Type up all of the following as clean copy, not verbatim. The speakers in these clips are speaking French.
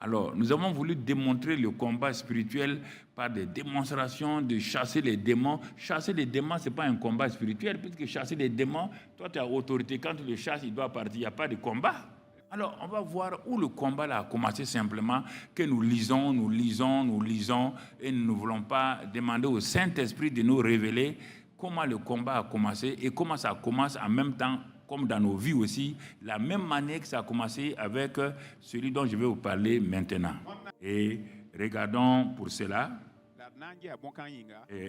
Alors, nous avons voulu démontrer le combat spirituel par des démonstrations de chasser les démons. Chasser les démons, ce n'est pas un combat spirituel, puisque chasser les démons, toi tu as autorité, quand tu le chasses, il doit partir, il n'y a pas de combat. Alors, on va voir où le combat là a commencé simplement, que nous lisons, et nous ne voulons pas demander au Saint-Esprit de nous révéler comment le combat a commencé et comment ça commence en même temps, comme dans nos vies aussi, la même manière que ça a commencé avec celui dont je vais vous parler maintenant. Et regardons pour cela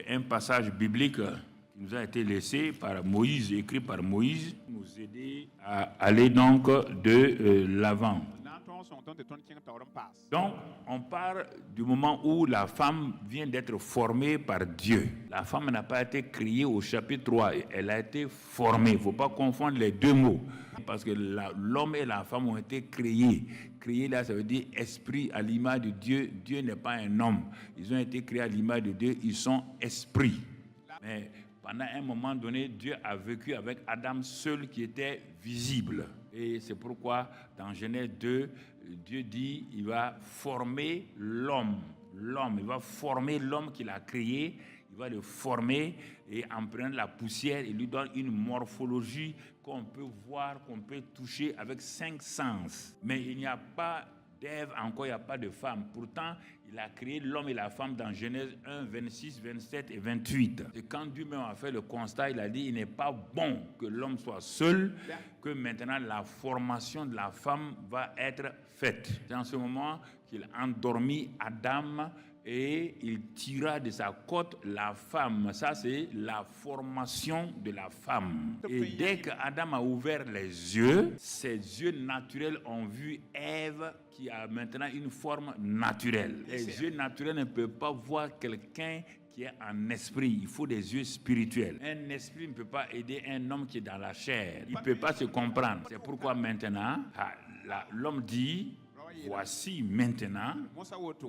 un passage biblique qui nous a été laissé par Moïse, écrit par Moïse, pour nous aider à aller donc de l'avant. Donc, on part du moment où la femme vient d'être formée par Dieu. La femme n'a pas été créée au chapitre 3, elle a été formée. Il ne faut pas confondre les deux mots, parce que l'homme et la femme ont été créés. Créés là, ça veut dire esprit à l'image de Dieu. Dieu n'est pas un homme. Ils ont été créés à l'image de Dieu, ils sont esprits. Mais pendant un moment donné, Dieu a vécu avec Adam seul qui était visible. Et c'est pourquoi dans Genèse 2, Dieu dit il va former l'homme. Il va former l'homme qu'il a créé. Il va le former et en prenant la poussière, il lui donne une morphologie qu'on peut voir, qu'on peut toucher avec 5 sens. Mais il n'y a pas d'Ève, encore il n'y a pas de femme. Pourtant, il a créé l'homme et la femme dans Genèse 1, 26, 27 et 28. Et quand Dieu même a fait le constat, il a dit il n'est pas bon que l'homme soit seul, que maintenant la formation de la femme va être faite. C'est en ce moment qu'il a endormi Adam et il tira de sa côte la femme. Ça, c'est la formation de la femme. Et dès qu'Adam a ouvert les yeux, ses yeux naturels ont vu Ève qui a maintenant une forme naturelle. Les yeux naturels ne peuvent pas voir quelqu'un qui est en esprit. Il faut des yeux spirituels. Un esprit ne peut pas aider un homme qui est dans la chair. Il ne peut pas se comprendre. C'est pourquoi maintenant, l'homme dit... Voici maintenant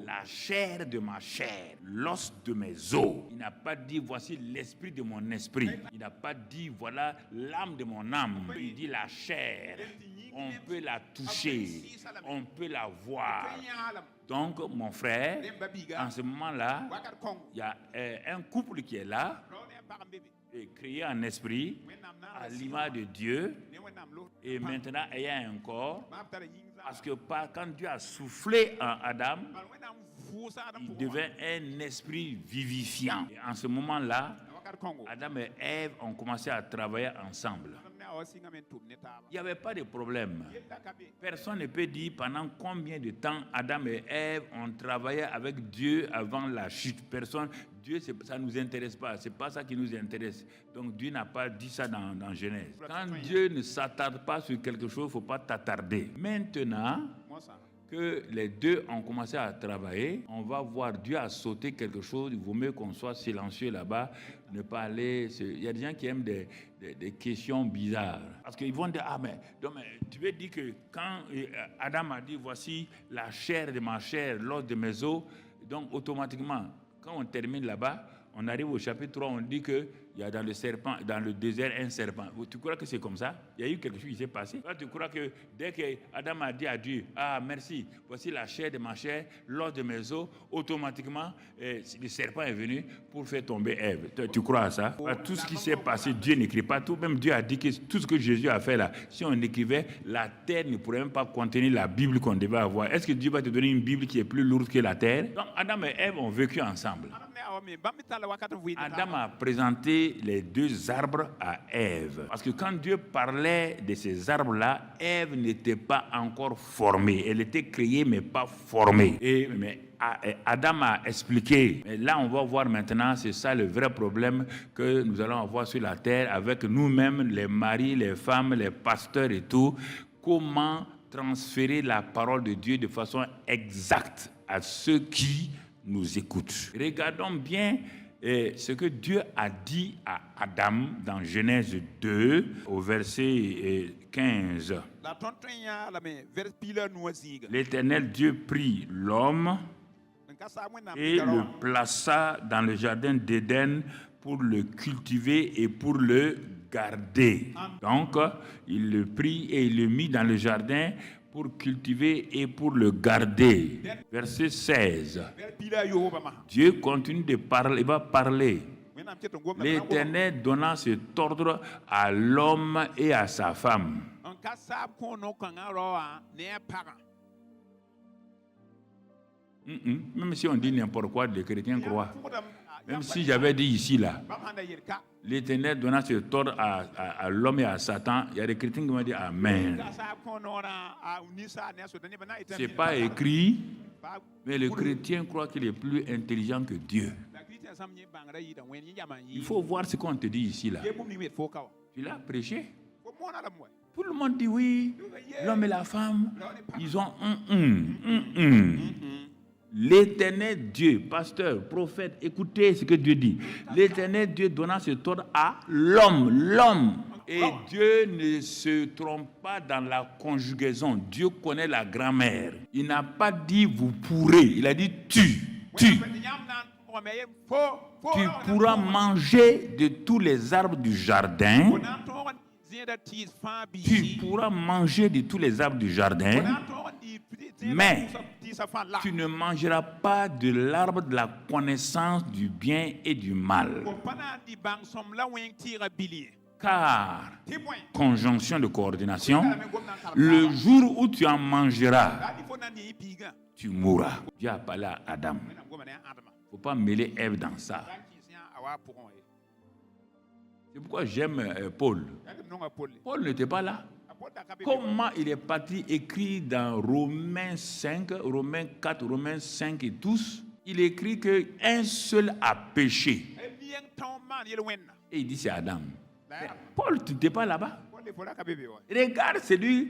la chair de ma chair, l'os de mes os. Il n'a pas dit voici l'esprit de mon esprit. Il n'a pas dit voilà l'âme de mon âme. Il dit la chair. On peut la toucher, on peut la voir. Donc, mon frère, en ce moment-là, il y a un couple qui est là, et créé en esprit, à l'image de Dieu, et maintenant ayant un corps, parce que quand Dieu a soufflé en Adam, il devient un esprit vivifiant. Et en ce moment-là, Adam et Ève ont commencé à travailler ensemble. Il n'y avait pas de problème. Personne ne peut dire pendant combien de temps Adam et Ève ont travaillé avec Dieu avant la chute. Personne, Dieu, ça ne nous intéresse pas. Ce n'est pas ça qui nous intéresse. Donc Dieu n'a pas dit ça dans Genèse. Quand Dieu ne s'attarde pas sur quelque chose, il ne faut pas t'attarder. Maintenant que les deux ont commencé à travailler, on va voir Dieu a sauté quelque chose. Il vaut mieux qu'on soit silencieux là-bas, ne pas aller. Il y a des gens qui aiment des questions bizarres. Parce qu'ils vont dire, mais tu veux dire que quand Adam a dit, voici la chair de ma chair, l'os de mes os, donc automatiquement, quand on termine là-bas, on arrive au chapitre 3, on dit qu'il y a dans le désert un serpent. Tu crois que c'est comme ça? Il y a eu quelque chose qui s'est passé. Là, tu crois que dès que Adam a dit à Dieu, merci, voici la chair de ma chair, l'os de mes os, automatiquement, le serpent est venu pour faire tomber Ève. Tu crois à ça? Tout ce qui s'est passé, Dieu n'écrit pas tout. Même Dieu a dit que tout ce que Jésus a fait là, si on écrivait, la terre ne pourrait même pas contenir la Bible qu'on devait avoir. Est-ce que Dieu va te donner une Bible qui est plus lourde que la terre? Donc Adam et Ève ont vécu ensemble. Adam a présenté les deux arbres à Ève. Parce que quand Dieu parlait de ces arbres-là, Ève n'était pas encore formée. Elle était créée mais pas formée. Mais Adam a expliqué. Mais là, on va voir maintenant, c'est ça le vrai problème que nous allons avoir sur la terre avec nous-mêmes, les maris, les femmes, les pasteurs et tout. Comment transférer la parole de Dieu de façon exacte à ceux qui nous écoutent. Regardons bien ce que Dieu a dit à Adam dans Genèse 2 au verset 15. L'Éternel Dieu prit l'homme et le plaça dans le jardin d'Éden pour le cultiver et pour le garder. Donc, il le prit et il le mit dans le jardin pour cultiver et pour le garder. Verset 16. Dieu continue de parler, il va parler. L'Éternel donna cet ordre à l'homme et à sa femme. Même si on dit n'importe quoi, les chrétiens croient. Même si j'avais dit ici, là, l'Éternel donna cet ordre à l'homme et à Satan, il y a des chrétiens qui vont dire Amen. Ce n'est pas écrit, mais le chrétien croit qu'il est plus intelligent que Dieu. Il faut voir ce qu'on te dit ici, là. Tu l'as prêché. Tout le monde dit oui, l'homme et la femme, ils ont L'Éternel Dieu, pasteur, prophète, écoutez ce que Dieu dit. L'Éternel Dieu donna cet ordre à l'homme. Et Dieu ne se trompe pas dans la conjugaison. Dieu connaît la grammaire. Il n'a pas dit vous pourrez, il a dit tu. Tu pourras manger de tous les arbres du jardin. Tu pourras manger de tous les arbres du jardin. Mais tu ne mangeras pas de l'arbre de la connaissance du bien et du mal. Car, conjonction de coordination, le jour où tu en mangeras, tu mourras. Dieu a parlé à Adam. Il ne faut pas mêler Ève dans ça. C'est pourquoi j'aime Paul. Paul n'était pas là. Comment il est parti écrit dans Romains 5, Romains 4, Romains 5 et tous, il écrit qu'un seul a péché. Et il dit c'est Adam. Mais Paul, tu n'étais pas là-bas. Regarde, c'est lui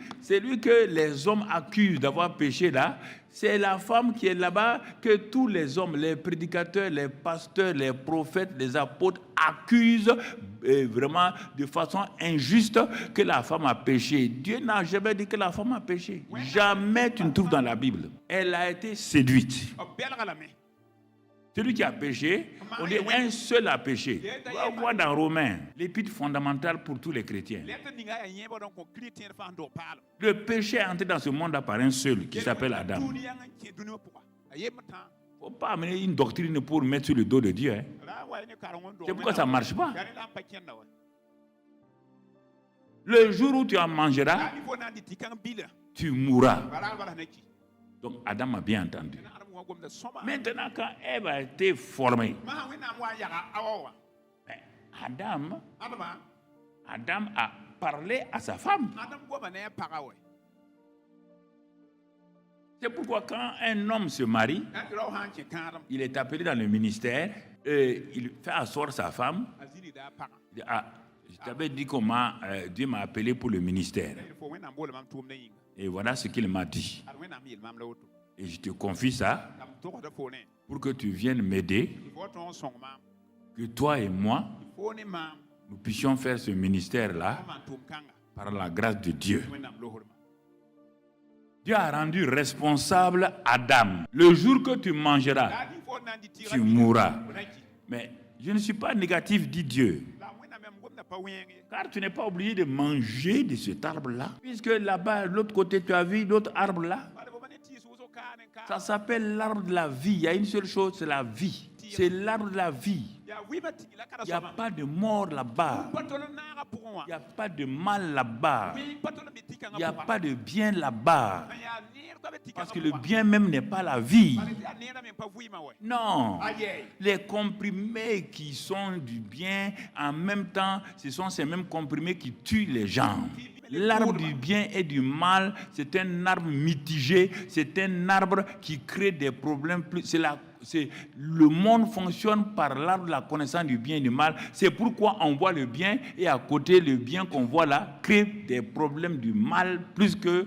que les hommes accusent d'avoir péché là. C'est la femme qui est là-bas que tous les hommes, les prédicateurs, les pasteurs, les prophètes, les apôtres accusent vraiment de façon injuste que la femme a péché. Dieu n'a jamais dit que la femme a péché. Jamais tu ne trouves dans la Bible. Elle a été séduite. Celui qui a péché, on dit un seul a péché. On va voir dans Romains, l'épître fondamentale pour tous les chrétiens. Le péché est entré dans ce monde par un seul qui s'appelle Adam. Il ne faut pas amener une doctrine pour mettre sur le dos de Dieu. Hein. C'est pourquoi ça ne marche pas. Le jour où tu en mangeras, tu mourras. Donc Adam a bien entendu. Maintenant, quand Ève a été formée, Adam a parlé à sa femme. C'est pourquoi quand un homme se marie, il est appelé dans le ministère, et il fait asseoir sa femme. Il dit, je t'avais dit comment Dieu m'a appelé pour le ministère. Et voilà ce qu'il m'a dit. Et je te confie ça pour que tu viennes m'aider, que toi et moi, nous puissions faire ce ministère-là par la grâce de Dieu. Dieu a rendu responsable Adam. Le jour que tu mangeras, tu mourras. Mais je ne suis pas négatif, dit Dieu. Car tu n'es pas obligé de manger de cet arbre-là. Puisque là-bas, de l'autre côté, tu as vu l'autre arbre-là. Ça s'appelle l'arbre de la vie. Il y a une seule chose, c'est la vie. C'est l'arbre de la vie. Il n'y a pas de mort là-bas. Il n'y a pas de mal là-bas. Il n'y a pas de bien là-bas. Parce que le bien même n'est pas la vie. Non. Les comprimés qui sont du bien, en même temps, ce sont ces mêmes comprimés qui tuent les gens. L'arbre du bien et du mal, c'est un arbre mitigé, c'est un arbre qui crée des problèmes. Le monde fonctionne par l'arbre de la connaissance du bien et du mal. C'est pourquoi on voit le bien et à côté, le bien qu'on voit là crée des problèmes du mal plus que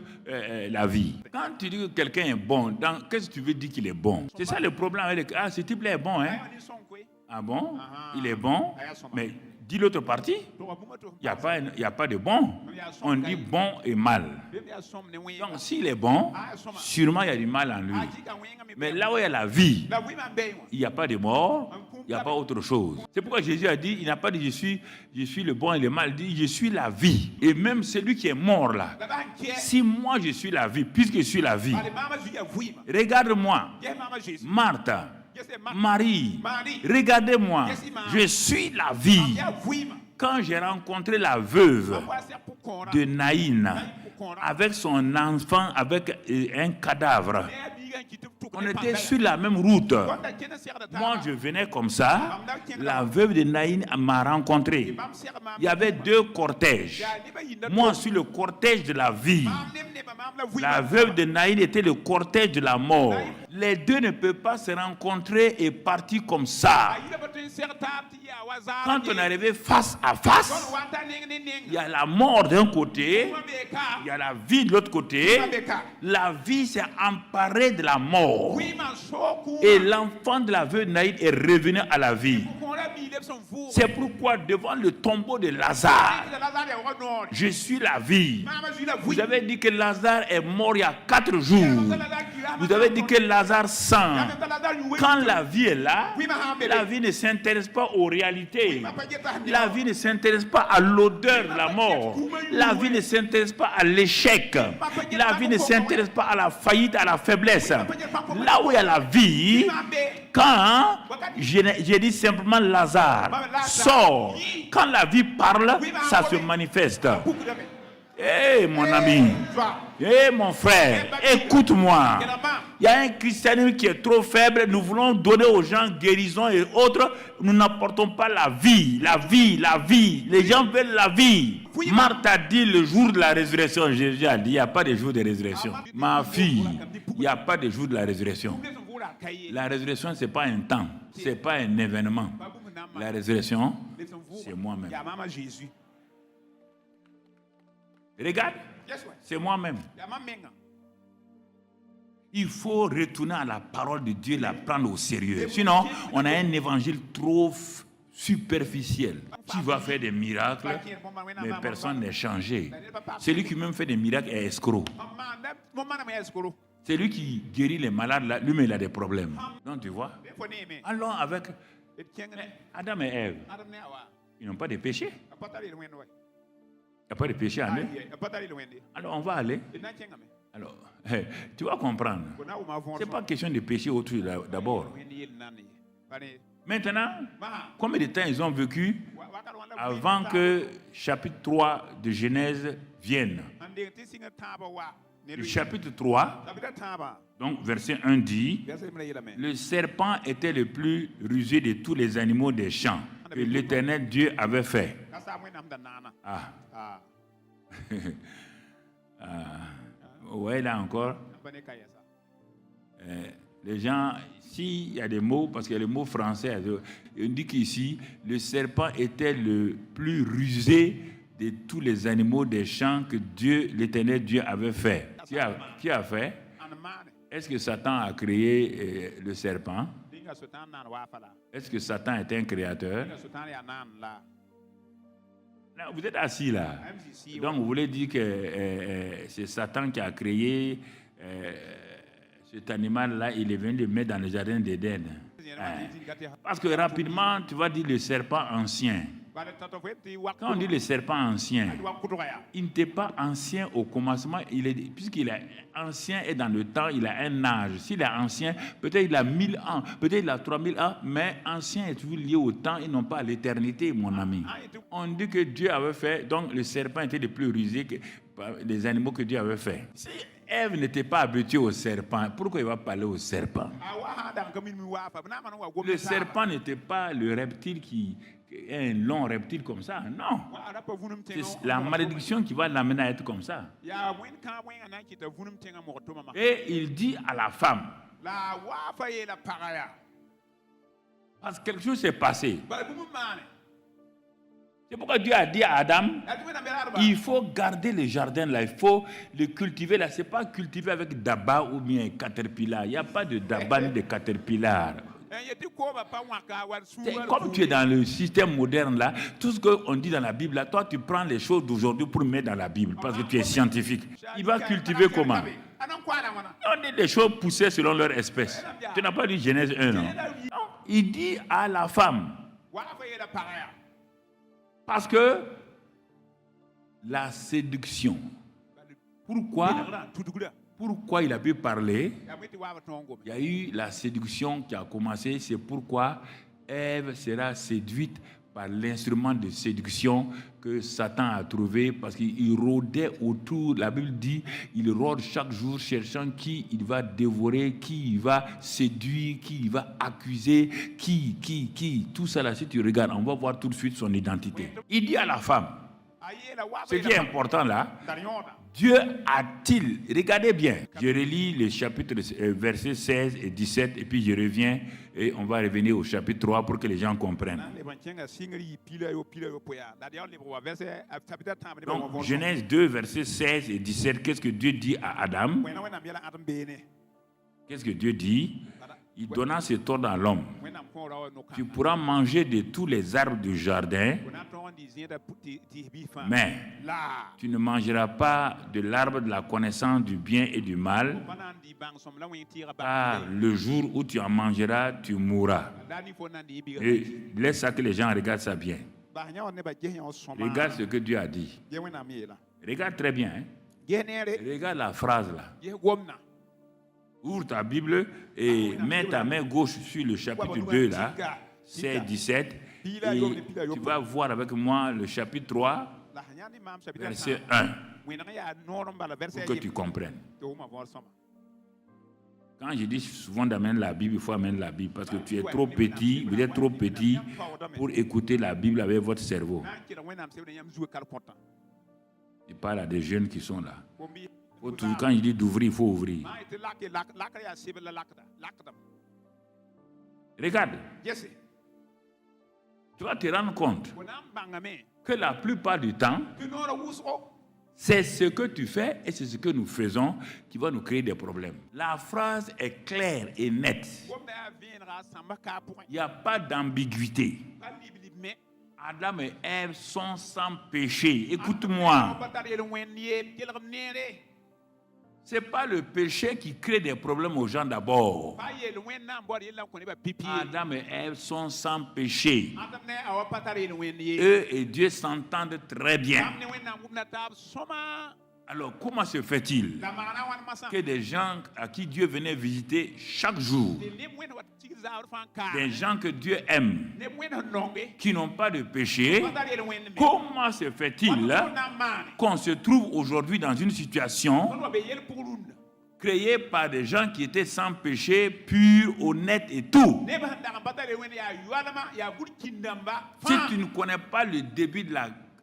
la vie. Quand tu dis que quelqu'un est bon, qu'est-ce que tu veux dire qu'il est bon? C'est ça le problème avec ce type-là est bon, hein? Ah bon? Il est bon, mais dis l'autre partie, il n'y a pas de bon. On dit bon et mal. Donc s'il est bon, sûrement il y a du mal en lui. Mais là où il y a la vie, il n'y a pas de mort, Il n'y a pas autre chose. C'est pourquoi Jésus a dit, il n'a pas dit je suis le bon et le mal, il dit je suis la vie. Et même celui qui est mort là, si moi je suis la vie, puisque je suis la vie, regarde-moi, Marthe, Marie, regardez-moi, je suis la vie. Quand j'ai rencontré la veuve de Naïn, avec son enfant, avec un cadavre, on était sur la même route. Moi, je venais comme ça. La veuve de Naïn m'a rencontré. Il y avait 2 cortèges. Moi, je suis le cortège de la vie. La veuve de Naïn était le cortège de la mort. Les deux ne peuvent pas se rencontrer et partir comme ça. Quand on est arrivé face à face, il y a la mort d'un côté, il y a la vie de l'autre côté. La vie s'est emparée de la mort. Et l'enfant de la veuve Naïd est revenu à la vie. C'est pourquoi devant le tombeau de Lazare, je suis la vie. Vous avez dit que Lazare est mort il y a 4 jours. Vous avez dit que Lazare sent. Quand la vie est là, la vie ne s'intéresse pas aux réalités. La vie ne s'intéresse pas à l'odeur de la mort. La vie ne s'intéresse pas à l'échec. La vie ne s'intéresse pas à la faillite, à la faiblesse. Là où il y a la vie, quand j'ai dit simplement Lazare, sors. Quand la vie parle, ça se manifeste. Eh mon ami, eh mon frère, écoute-moi. Il y a un christianisme qui est trop faible. Nous voulons donner aux gens guérison et autres. Nous n'apportons pas la vie, la vie, la vie. Les gens veulent la vie. Marthe a dit le jour de la résurrection. Jésus a dit il n'y a pas de jour de résurrection. Ma fille, il n'y a pas de jour de la résurrection. La résurrection, ce n'est pas un temps, ce n'est pas un événement. La résurrection, c'est moi-même. Regarde, c'est moi-même. Il faut retourner à la parole de Dieu, la prendre au sérieux. Sinon, on a un évangile trop superficiel. Tu vas faire des miracles, mais personne n'est changé. Celui qui même fait des miracles est escroc. C'est lui qui guérit les malades, là, lui-même il a des problèmes. Donc tu vois, allons avec Adam et Ève. Ils n'ont pas de péché. Il n'y a pas de péché en eux. Alors on va aller. Alors, tu vas comprendre. Ce n'est pas question de péché autour d'abord. Maintenant, combien de temps ils ont vécu avant que chapitre 3 de Genèse vienne? Le chapitre 3, donc verset 1 dit, le serpent était le plus rusé de tous les animaux des champs que l'Éternel Dieu avait fait. Ouais, là encore. Les gens, s'il y a des mots, parce qu'il y a les mots français, on dit qu'ici, le serpent était le plus rusé de tous les animaux des champs que Dieu, l'Éternel Dieu avait fait. Qui a fait? Est-ce que Satan a créé le serpent? Est-ce que Satan est un créateur? Là, vous êtes assis là. Donc vous voulez dire que c'est Satan qui a créé cet animal-là, il est venu le mettre dans le jardin d'Éden. Parce que rapidement, tu vas dire le serpent ancien. Quand on dit le serpent ancien, il n'était pas ancien au commencement, puisqu'il est ancien et dans le temps, il a un âge. S'il est ancien, peut-être il a 1000 ans, peut-être il a 3000 ans, mais ancien est toujours lié au temps et non pas à l'éternité, mon ami. On dit que Dieu avait fait, donc le serpent était le plus rusé que les animaux que Dieu avait fait. Si Ève n'était pas habituée au serpent, pourquoi il va parler au serpent? Le serpent n'était pas le reptile qui est un long reptile comme ça, non. C'est la malédiction qui va l'amener à être comme ça. Et il dit à la femme, parce que quelque chose s'est passé. C'est pourquoi Dieu a dit à Adam, il faut garder le jardin là, il faut le cultiver là. Ce n'est pas cultiver avec daba ou bien caterpillar. Il n'y a pas de daba ni de caterpillar. Comme tu es dans le système moderne là, tout ce qu'on dit dans la Bible là, toi tu prends les choses d'aujourd'hui pour mettre dans la Bible parce que tu es scientifique. Il va cultiver comment? On dit les choses poussées selon leur espèce. Tu n'as pas dit Genèse 1, non? il dit à la femme. Parce que la séduction. Pourquoi il a pu parler? Il y a eu la séduction qui a commencé. C'est pourquoi Ève sera séduite par l'instrument de séduction que Satan a trouvé, parce qu'il rôdait autour. La Bible dit, il rôde chaque jour cherchant qui il va dévorer, qui il va séduire, qui il va accuser, qui. Tout ça là, si tu regardes, on va voir tout de suite son identité. Il dit à la femme, ce qui est important là, Dieu a-t-il, regardez bien, je relis le chapitre versets 16 et 17 et puis je reviens et on va revenir au chapitre 3 pour que les gens comprennent. Donc, Genèse 2, versets 16 et 17, qu'est-ce que Dieu dit à Adam? Qu'est-ce que Dieu dit? Il donna cet ordre à l'homme. Tu pourras manger de tous les arbres du jardin, mais tu ne mangeras pas de l'arbre de la connaissance du bien et du mal, car le jour où tu en mangeras, tu mourras. Et laisse ça que les gens regardent ça bien. Regarde ce que Dieu a dit. Regarde très bien. Regarde la phrase là. Ouvre ta Bible et mets ta main gauche sur le chapitre 2 là, c'est 17, et tu vas voir avec moi le chapitre 3, verset 1, pour que tu comprennes. Quand je dis souvent d'amener la Bible, il faut amener la Bible, parce que tu es trop petit, vous êtes trop petit pour écouter la Bible avec votre cerveau. Je parle à des jeunes qui sont là. Quand il dit d'ouvrir, il faut ouvrir. Regarde. Tu vas te rendre compte que la plupart du temps, c'est ce que tu fais et c'est ce que nous faisons qui va nous créer des problèmes. La phrase est claire et nette. Il n'y a pas d'ambiguïté. Adam et Ève sont sans péché. Écoute-moi. Ce n'est pas le péché qui crée des problèmes aux gens d'abord. Adam et Ève sont sans péché. Eux et Dieu s'entendent très bien. Alors, comment se fait-il que des gens à qui Dieu venait visiter chaque jour, des gens que Dieu aime, qui n'ont pas de péché, comment se fait-il qu'on se trouve aujourd'hui dans une situation créée par des gens qui étaient sans péché, purs, honnêtes et tout? Si tu ne connais pas le début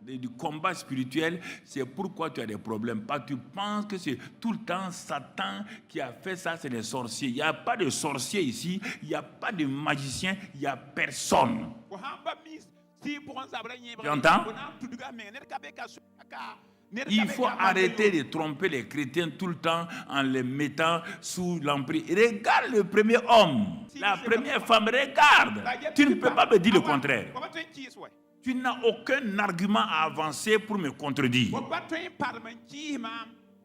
du combat spirituel, c'est pourquoi tu as des problèmes. Pas tu penses que c'est tout le temps Satan qui a fait ça, c'est des sorciers. Il n'y a pas de sorciers ici, il n'y a pas de magicien, il n'y a personne. Tu entends? Il faut arrêter de tromper les chrétiens tout le temps en les mettant sous l'emprise. Regarde le premier homme, la première femme, regarde. Tu ne peux pas me dire le contraire. Tu n'as aucun argument à avancer pour me contredire.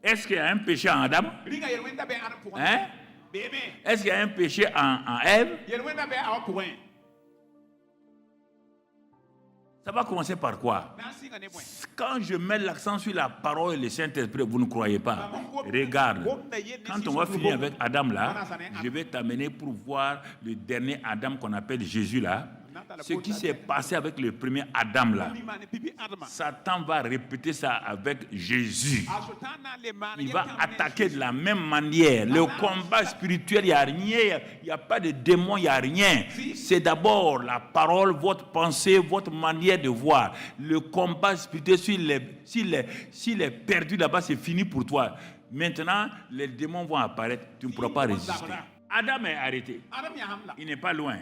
Est-ce qu'il y a un péché en Adam? Hein? Est-ce qu'il y a un péché en Ève? Ça va commencer par quoi? Quand je mets l'accent sur la parole et le Saint-Esprit, vous ne croyez pas. Regarde, quand on va finir avec Adam là, je vais t'amener pour voir le dernier Adam qu'on appelle Jésus là. Ce qui s'est passé avec le premier Adam là, Satan va répéter ça avec Jésus. Il va attaquer de la même manière. Le combat spirituel, il n'y a rien, il n'y a pas de démon, il n'y a rien. C'est d'abord la parole, votre pensée, votre manière de voir. Le combat spirituel, s'il est perdu là-bas, c'est fini pour toi. Maintenant, les démons vont apparaître, tu ne pourras pas résister. Adam est arrêté. Il n'est pas loin.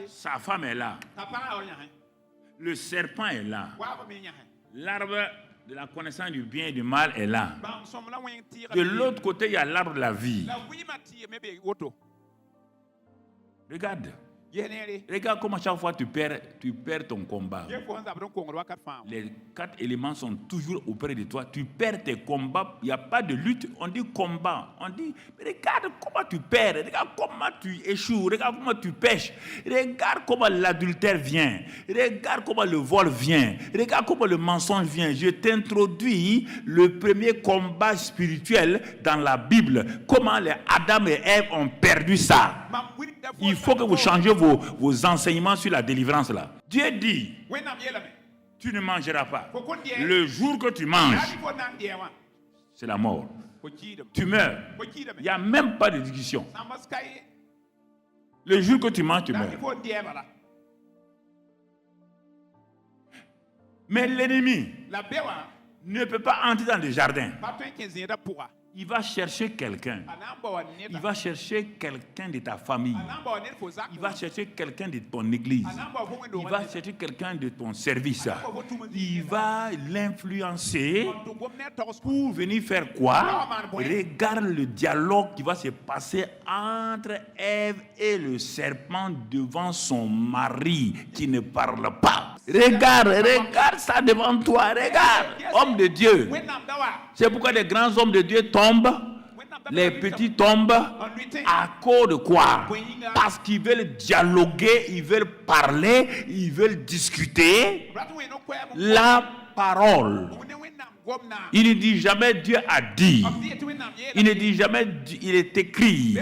Sa femme est là. Le serpent est là. L'arbre de la connaissance du bien et du mal est là. De l'autre côté, il y a l'arbre de la vie. Regarde. Regarde comment chaque fois tu perds ton combat. Les 4 éléments sont toujours auprès de toi. Tu perds tes combats. Il n'y a pas de lutte. On dit combat. On dit, regarde comment tu perds. Regarde comment tu échoues. Regarde comment tu pêches. Regarde comment l'adultère vient. Regarde comment le vol vient. Regarde comment le mensonge vient. Je t'introduis le premier combat spirituel dans la Bible. Comment les Adam et Ève ont perdu ça. Il faut que vous changiez vos enseignements sur la délivrance là. Dieu dit, tu ne mangeras pas. Le jour que tu manges, c'est la mort. Tu meurs. Il n'y a même pas de discussion. Le jour que tu manges, tu meurs. Mais l'ennemi ne peut pas entrer dans le jardin. Il va chercher quelqu'un. Il va chercher quelqu'un de ta famille. Il va chercher quelqu'un de ton église. Il va chercher quelqu'un de ton service. Il va l'influencer pour venir faire quoi? Regarde le dialogue qui va se passer entre Ève et le serpent devant son mari qui ne parle pas. Regarde ça devant toi. Regarde, homme de Dieu. C'est pourquoi les grands hommes de Dieu tombent, les petits tombent à cause de quoi? Parce qu'ils veulent dialoguer, ils veulent parler, ils veulent discuter la parole. Il ne dit jamais Dieu a dit. Il ne dit jamais il est écrit.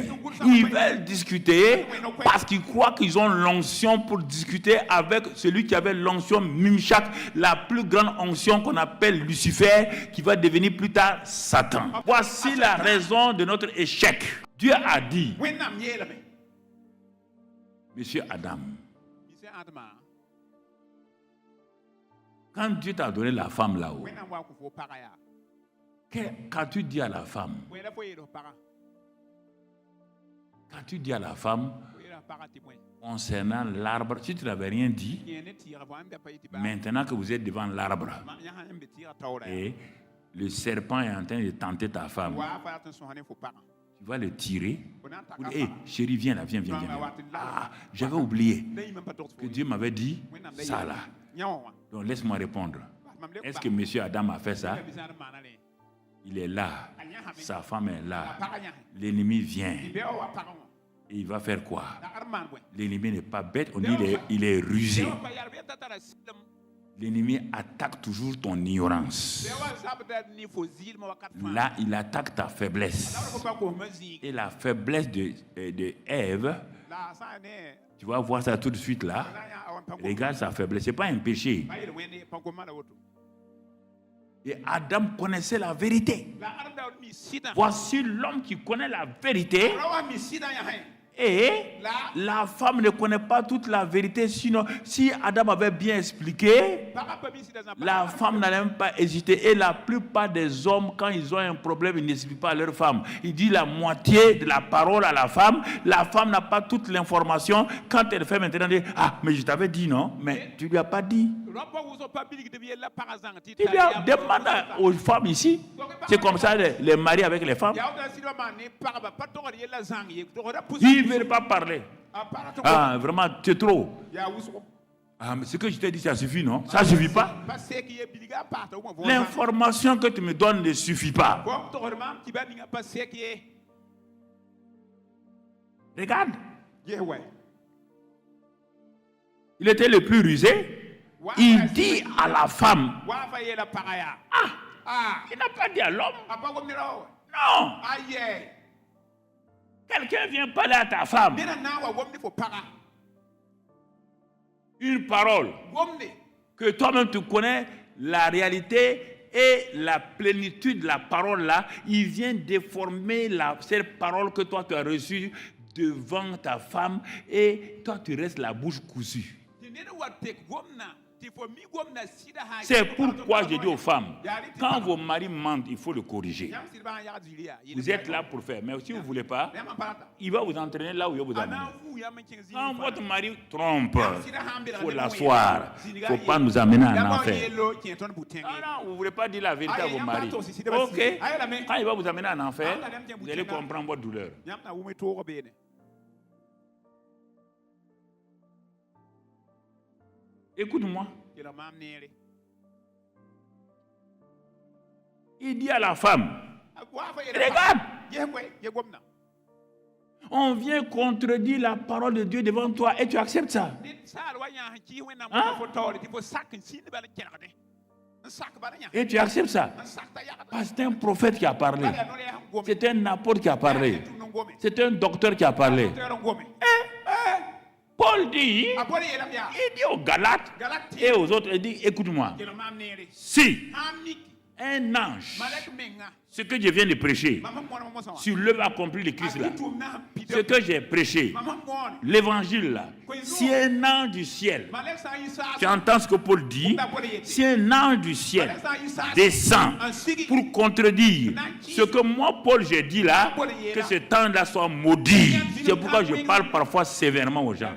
Ils veulent discuter parce qu'ils croient qu'ils ont l'onction pour discuter avec celui qui avait l'onction Mimshak, la plus grande onction qu'on appelle Lucifer, qui va devenir plus tard Satan. Voici la raison de notre échec. Dieu a dit, Monsieur Adam, quand Dieu t'a donné la femme là-haut, qu'as-tu dit à la femme? Qu'as-tu dit à la femme concernant l'arbre? Si tu n'avais rien dit, maintenant que vous êtes devant l'arbre et le serpent est en train de tenter ta femme, tu vas le tirer. Hé, chérie, viens là, viens. Ah, j'avais oublié que Dieu m'avait dit ça là. Donc laisse-moi répondre. Est-ce que monsieur Adam a fait ça? Il est là. Sa femme est là. L'ennemi vient. Et il va faire quoi? L'ennemi n'est pas bête, on dit il est rusé. L'ennemi attaque toujours ton ignorance. Là, il attaque ta faiblesse. Et la faiblesse de Ève, tu vas voir ça tout de suite là. Regarde sa faiblesse. Ce n'est pas un péché. Et Adam connaissait la vérité. Voici l'homme qui connaît la vérité. Et la femme ne connaît pas toute la vérité. Sinon, si Adam avait bien expliqué, la femme n'allait même pas hésiter. Et la plupart des hommes, quand ils ont un problème, ils n'expliquent pas à leur femme. Ils disent la moitié de la parole à la femme. La femme n'a pas toute l'information. Quand elle fait maintenant, elle dit, ah, mais je t'avais dit non, mais tu ne lui as pas dit. Il demande aux femmes ici. C'est comme ça les maris avec les femmes. Ils ne veulent pas parler. Ah, vraiment, c'est trop. Ah, mais ce que je t'ai dit, ça suffit, non? Ça ne suffit pas. L'information que tu me donnes ne suffit pas. Regarde. Il était le plus rusé. Il dit à la femme, il n'a pas dit à l'homme. Non. Quelqu'un vient parler à ta femme. Une parole que toi-même tu connais la réalité et la plénitude de la parole là. Il vient déformer cette parole que toi tu as reçue devant ta femme et toi tu restes la bouche cousue. C'est pourquoi je dis aux femmes, quand vos maris mentent, il faut le corriger. Vous êtes là pour faire, mais si vous ne voulez pas, il va vous entraîner là où il va vous amener. Quand votre mari trompe, il faut l'asseoir. Il ne faut pas nous amener en enfer. Non, vous ne voulez pas dire la vérité à vos maris. Ok, quand il va vous amener en enfer, vous allez comprendre votre douleur. Écoute-moi. Il dit à la femme, regarde, on vient contredire la parole de Dieu devant toi et tu acceptes ça. Hein? Et tu acceptes ça. Parce que c'est un prophète qui a parlé. C'est un apôtre qui a parlé. C'est un docteur qui a parlé. Paul dit, il dit aux Galates et aux autres, il dit, écoute-moi, si un ange, ce que je viens de prêcher, sur l'œuvre accomplie de Christ là, ce que j'ai prêché, l'évangile là, si un ange du ciel, tu entends ce que Paul dit, si un ange du ciel descend pour contredire ce que moi Paul j'ai dit là, que ce temps-là soit maudit. C'est pourquoi je parle parfois sévèrement aux gens.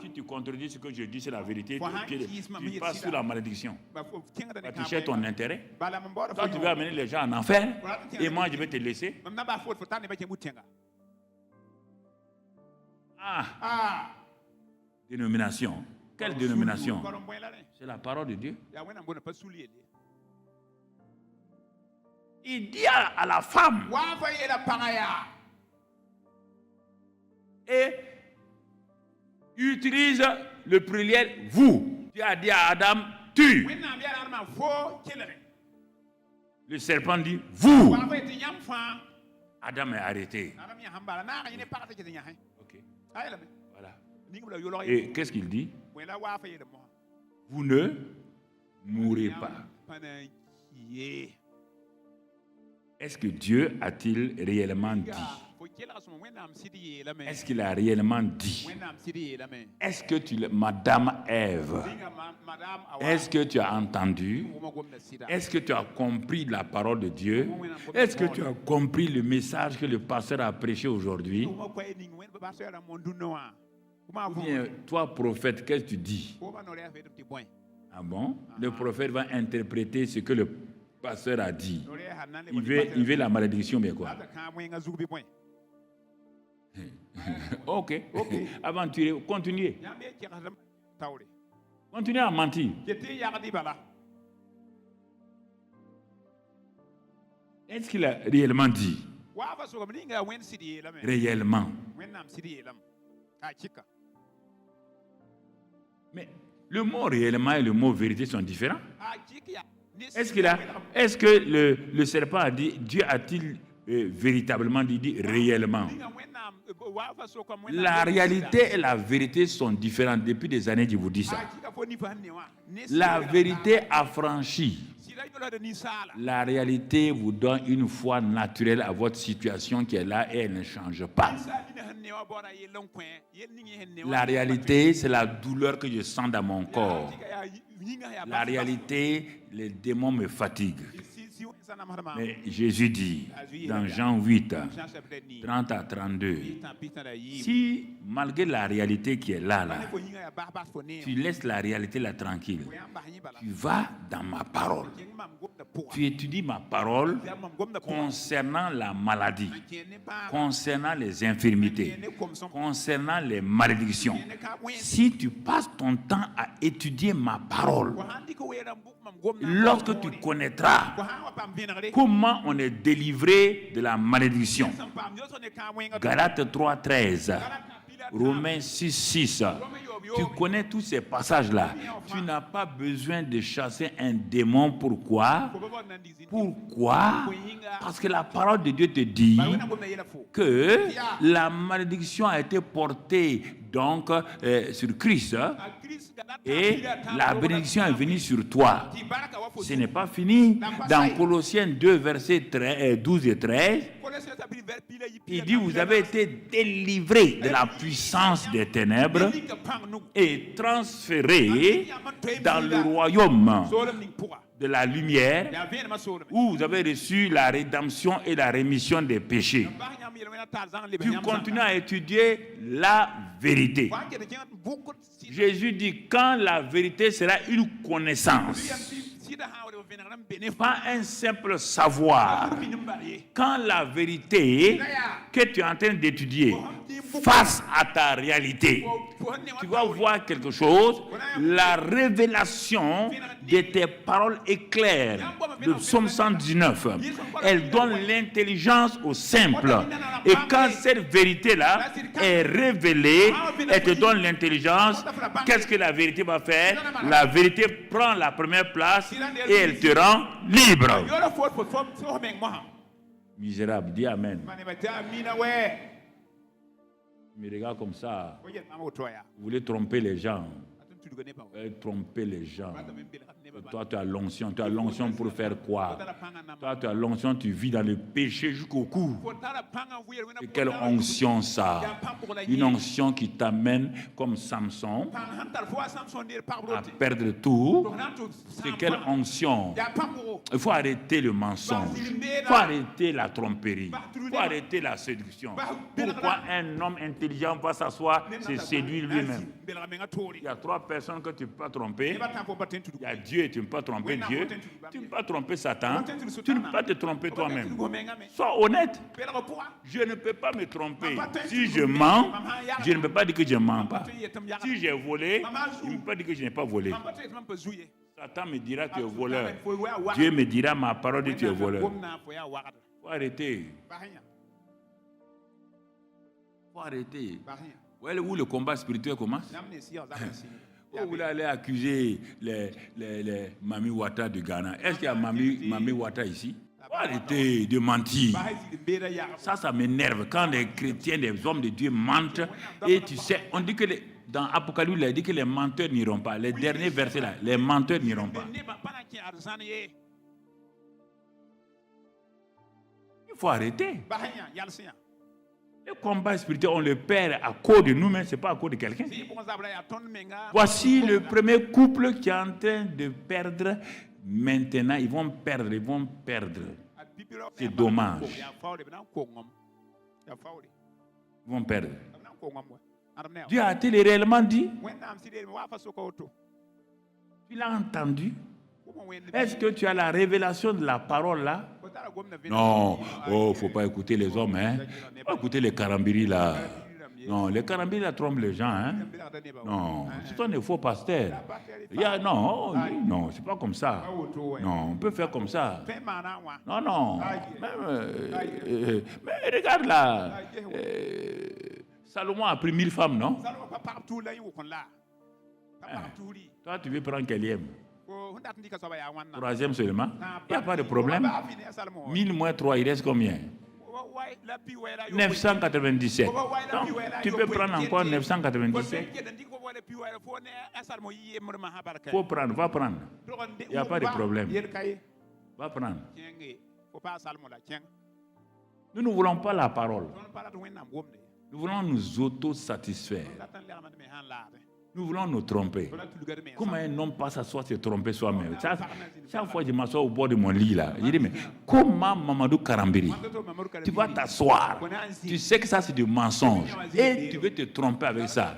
Si tu contredis ce que je dis, c'est la vérité, tu passes sous la malédiction. Tu cherches ton intérêt. Quand tu veux amener les gens en enfer, et moi je vais te laisser. Dénomination. Quelle dénomination? C'est la parole de Dieu. Il dit à la femme, et utilise le pluriel vous. Tu as dit à Adam, tu. Le serpent dit vous. Adam est arrêté. Ok. Voilà. Et qu'est-ce qu'il dit? Vous ne mourrez pas. Est-ce que Dieu a-t-il réellement dit? Est-ce qu'il a réellement dit? Est-ce que Madame Ève, est-ce que tu as entendu? Est-ce que tu as compris la parole de Dieu? Est-ce que tu as compris le message que le pasteur a prêché aujourd'hui? Ou bien, toi, prophète, qu'est-ce que tu dis? Ah bon? Le prophète va interpréter ce que le pasteur a dit. Il veut la malédiction, mais quoi? Ok. Aventurez, continuez. Continuez à mentir. Est-ce qu'il a réellement dit? Réellement. Mais le mot réellement et le mot vérité sont différents. Est-ce que le serpent a dit, Dieu a-t-il véritablement dit réellement? La réalité et la vérité sont différentes. Depuis des années, je vous dis ça. La vérité affranchie. La réalité vous donne une foi naturelle à votre situation qui est là et elle ne change pas. La réalité, c'est la douleur que je sens dans mon corps. La réalité, les démons me fatiguent. Mais Jésus dit dans Jean 8, 30 à 32, si malgré la réalité qui est là, tu laisses la réalité là tranquille, tu vas dans ma parole, tu étudies ma parole concernant la maladie, concernant les infirmités, concernant les malédictions. Si tu passes ton temps à étudier ma parole, lorsque tu connaîtras comment on est délivré de la malédiction. Galates 3, 13. Romains 6, 6. Tu connais tous ces passages-là. Tu n'as pas besoin de chasser un démon. Pourquoi? Parce que la parole de Dieu te dit que la malédiction a été portée donc sur Christ et la bénédiction est venue sur toi. Ce n'est pas fini. Dans Colossiens 2, versets 12 et 13, il dit, vous avez été délivrés de la puissance des ténèbres et transférés dans le royaume de la lumière où vous avez reçu la rédemption et la rémission des péchés. Tu continues à étudier la vérité. Jésus dit, quand la vérité sera une connaissance, pas un simple savoir. Quand la vérité que tu es en train d'étudier face à ta réalité. Tu vas voir quelque chose, la révélation de tes paroles est claire. Le psaume 119, elle donne l'intelligence au simple. Et quand cette vérité-là est révélée, elle te donne l'intelligence. Qu'est-ce que la vérité va faire? La vérité prend la première place et elle te rend libre. Misérable, dis Amen. Mais regarde comme ça. Vous voulez tromper les gens. Tromper les gens. Toi, tu as l'onction. Tu as l'onction pour faire quoi? Toi, tu as l'onction, tu vis dans le péché jusqu'au cou. Et quelle onction ça? Une onction qui t'amène comme Samson à perdre tout. C'est quelle onction? Il faut arrêter le mensonge. Il faut arrêter la tromperie. Il faut arrêter la séduction. Pourquoi un homme intelligent va s'asseoir, se séduire lui-même? Il y a 3 personnes que tu ne peux pas tromper. Il y a Dieu et tu ne peux pas tromper Dieu. Tu ne peux pas tromper Satan. Tu ne peux pas te tromper toi-même. Sois honnête. Je ne peux pas me tromper. Si je mens, je ne peux pas dire que je ne mens pas. Si j'ai volé, je ne peux pas dire que je n'ai pas volé. Satan me dira que tu es voleur. Dieu me dira ma parole que tu es voleur. Il faut arrêter. Il faut arrêter. Vous voyez où le combat spirituel commence? Vous voulez aller accuser les Mami Wata de Ghana. Est-ce qu'il y a Mami Wata ici? Arrêtez de mentir. Ça m'énerve quand les chrétiens, les hommes de Dieu mentent. Et tu sais, on dit que dans Apocalypse, il dit que les menteurs n'iront pas. Les derniers versets là, les menteurs n'iront pas. Il faut arrêter. Le combat spirituel, on le perd à cause de nous-mêmes, ce n'est pas à cause de quelqu'un. Voici le premier couple qui est en train de perdre. Maintenant, ils vont perdre. C'est dommage. Ils vont perdre. Dieu a-t-il réellement dit? Tu l'as entendu? Est-ce que tu as la révélation de la parole là? Non, il ne faut pas écouter les hommes, hein. Il ne faut pas écouter les carambiri là. Non, les carambiri là trompent les gens, hein. Non, ce sont des faux pasteurs. Non, c'est pas comme ça. Non, on peut faire comme ça. Non. Mais regarde là. Salomon a pris 1000 femmes, non? Toi, tu veux prendre quelle? 3e seulement. Il n'y a pas de problème. 1000 moins 3, il reste combien? 997. Donc, tu peux prendre encore 997. Faut prendre, va prendre. Il n'y a pas de problème. Va prendre. Nous ne voulons pas la parole. Nous voulons nous auto-satisfaire. Nous voulons nous tromper. Comment un homme passe à soi se tromper soi-même? Chaque fois que je m'assois au bord de mon lit là, je dis mais comment Mamadou Karambiri? Tu vas t'asseoir. Tu sais que ça c'est du mensonge. Et tu veux te tromper avec ça.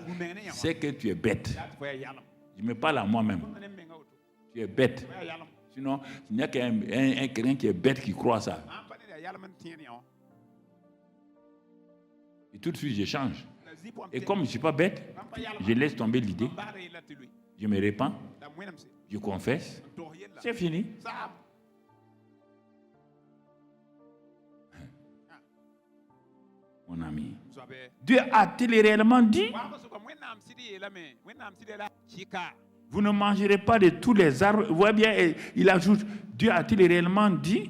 C'est que tu es bête. Je me parle à moi-même. Tu es bête. Sinon, il n'y a qu'un quelqu'un qui est bête qui croit ça. Et tout de suite, je change. Et comme je ne suis pas bête, je laisse tomber l'idée. Je me répands. Je confesse. C'est fini. Mon ami, Dieu a-t-il réellement dit? Vous ne mangerez pas de tous les arbres. Vous voyez bien, il ajoute, Dieu a-t-il réellement dit?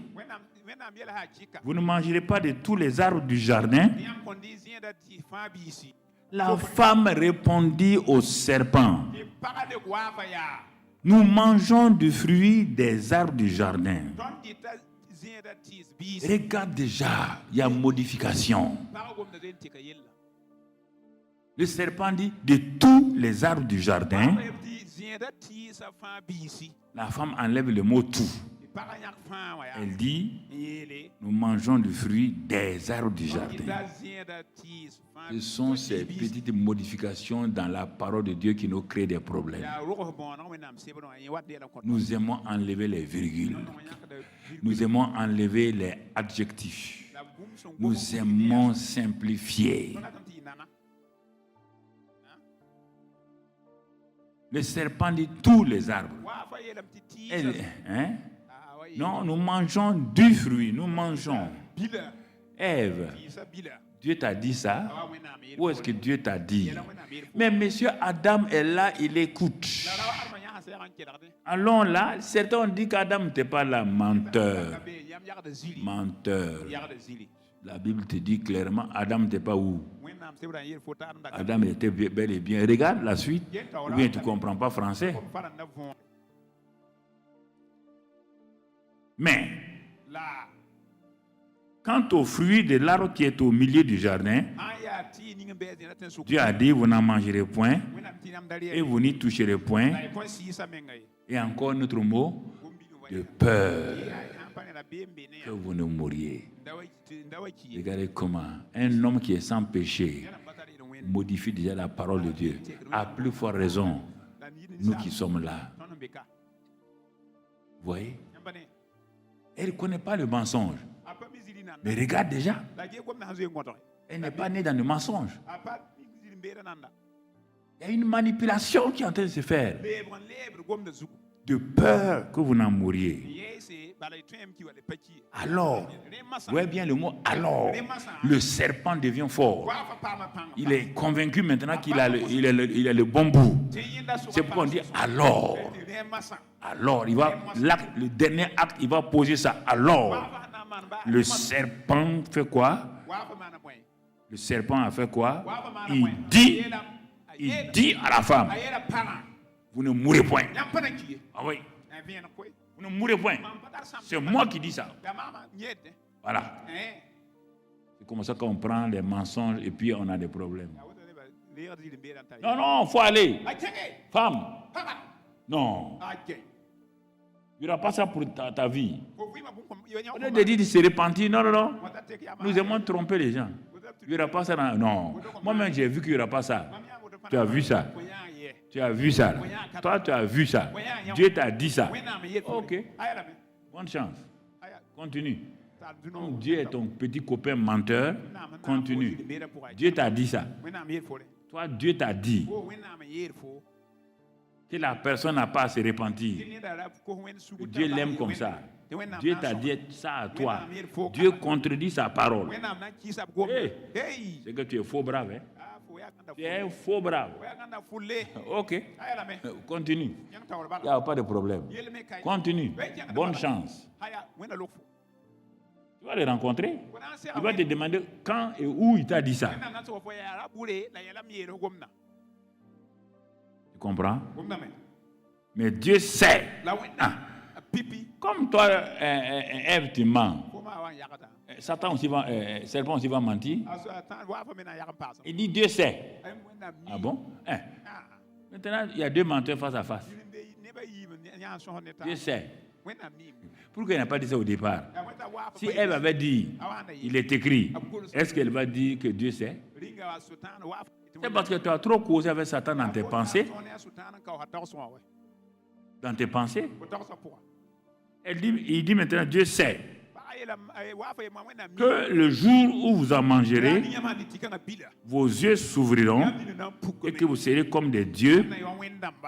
Vous ne mangerez pas de tous les arbres du jardin. La femme répondit au serpent, nous mangeons du fruit des arbres du jardin. Regarde déjà, il y a modification. Le serpent dit, de tous les arbres du jardin. La femme enlève le mot tout. Elle dit, nous mangeons du fruit des arbres du jardin. Ce sont ces petites modifications dans la parole de Dieu qui nous créent des problèmes. Nous aimons enlever les virgules. Nous aimons enlever les adjectifs. Nous aimons simplifier. Le serpent dit tous les arbres. Hein? Non, nous mangeons du fruit, nous mangeons. Ève, Dieu t'a dit ça? Où est-ce que Dieu t'a dit? Mais monsieur Adam est là, il écoute. Allons là, certains ont dit qu'Adam n'était pas là, menteur. Menteur. La Bible te dit clairement, Adam n'était pas où? Adam était bel et bien. Regarde la suite, ou bien tu ne comprends pas français. Mais, quant au fruit de l'arbre qui est au milieu du jardin, Dieu a dit, vous n'en mangerez point, et vous n'y toucherez point. Et encore un autre mot, de peur que vous ne mouriez. Regardez comment un homme qui est sans péché modifie déjà la parole de Dieu. À plus forte raison, nous qui sommes là. Vous voyez? Elle ne connaît pas le mensonge. Mais regarde déjà. Elle n'est pas née dans le mensonge. Il y a une manipulation qui est en train de se faire. De peur que vous n'en mouriez. Alors, voyez bien le mot alors, le serpent devient fort. Il est convaincu maintenant qu'il a le bon bout. C'est pourquoi on dit alors. Alors, le dernier acte, il va poser ça. Alors, le serpent fait quoi? Le serpent a fait quoi? Il dit à la femme, vous ne mourrez point. Ah oui. Vous ne mourrez point. C'est moi qui dis ça. Voilà. C'est comme ça qu'on prend les mensonges et puis on a des problèmes. Non, non, il faut aller. Femme. Non. Il n'y aura pas ça pour ta vie. On a dit de se repentir. Non, non, non. Nous aimons tromper les gens. Il n'y aura pas ça. Non. Moi-même, j'ai vu qu'il n'y aura pas ça. Tu as vu ça. Tu as vu ça. Toi, tu as vu ça. Dieu t'a dit ça. Ok. Bonne chance. Continue. Comme Dieu est ton petit copain menteur, continue. Dieu t'a dit ça. Toi, Dieu t'a dit que la personne n'a pas à se repentir. Dieu l'aime comme ça. Dieu t'a dit ça à toi. Dieu contredit sa parole. Hey, c'est que tu es faux brave. Hein? Tu es un faux brave. Ok. Continue. Il n'y a pas de problème. Continue. Bonne chance. Tu vas le rencontrer. Il va te demander quand et où il t'a dit ça. Tu comprends? Mais Dieu sait. Ah. Comme toi, Ève, tu mens. Satan aussi va, serpent aussi va mentir. Il dit Dieu sait. Ah bon? Maintenant, il y a deux menteurs face à face. Dieu sait. Pourquoi il n'a pas dit ça au départ? Si Ève avait dit, il est écrit, est-ce qu'elle va dire que Dieu sait? C'est parce que tu as trop causé avec Satan dans tes pensées. Dans tes pensées. Il dit maintenant, Dieu sait que le jour où vous en mangerez, vos yeux s'ouvriront et que vous serez comme des dieux,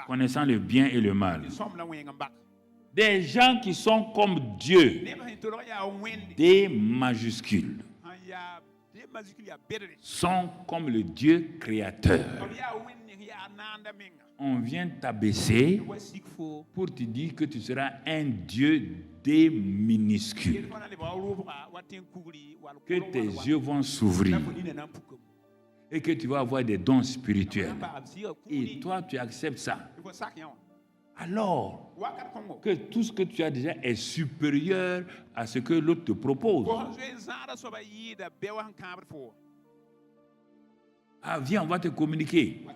connaissant le bien et le mal. Des gens qui sont comme Dieu, des majuscules, sont comme le Dieu créateur. On vient t'abaisser pour te dire que tu seras un Dieu des minuscules. Que tes yeux vont s'ouvrir et que tu vas avoir des dons spirituels. Et toi, tu acceptes ça. Alors que tout ce que tu as déjà est supérieur à ce que l'autre te propose. Ah, viens, on va te communiquer.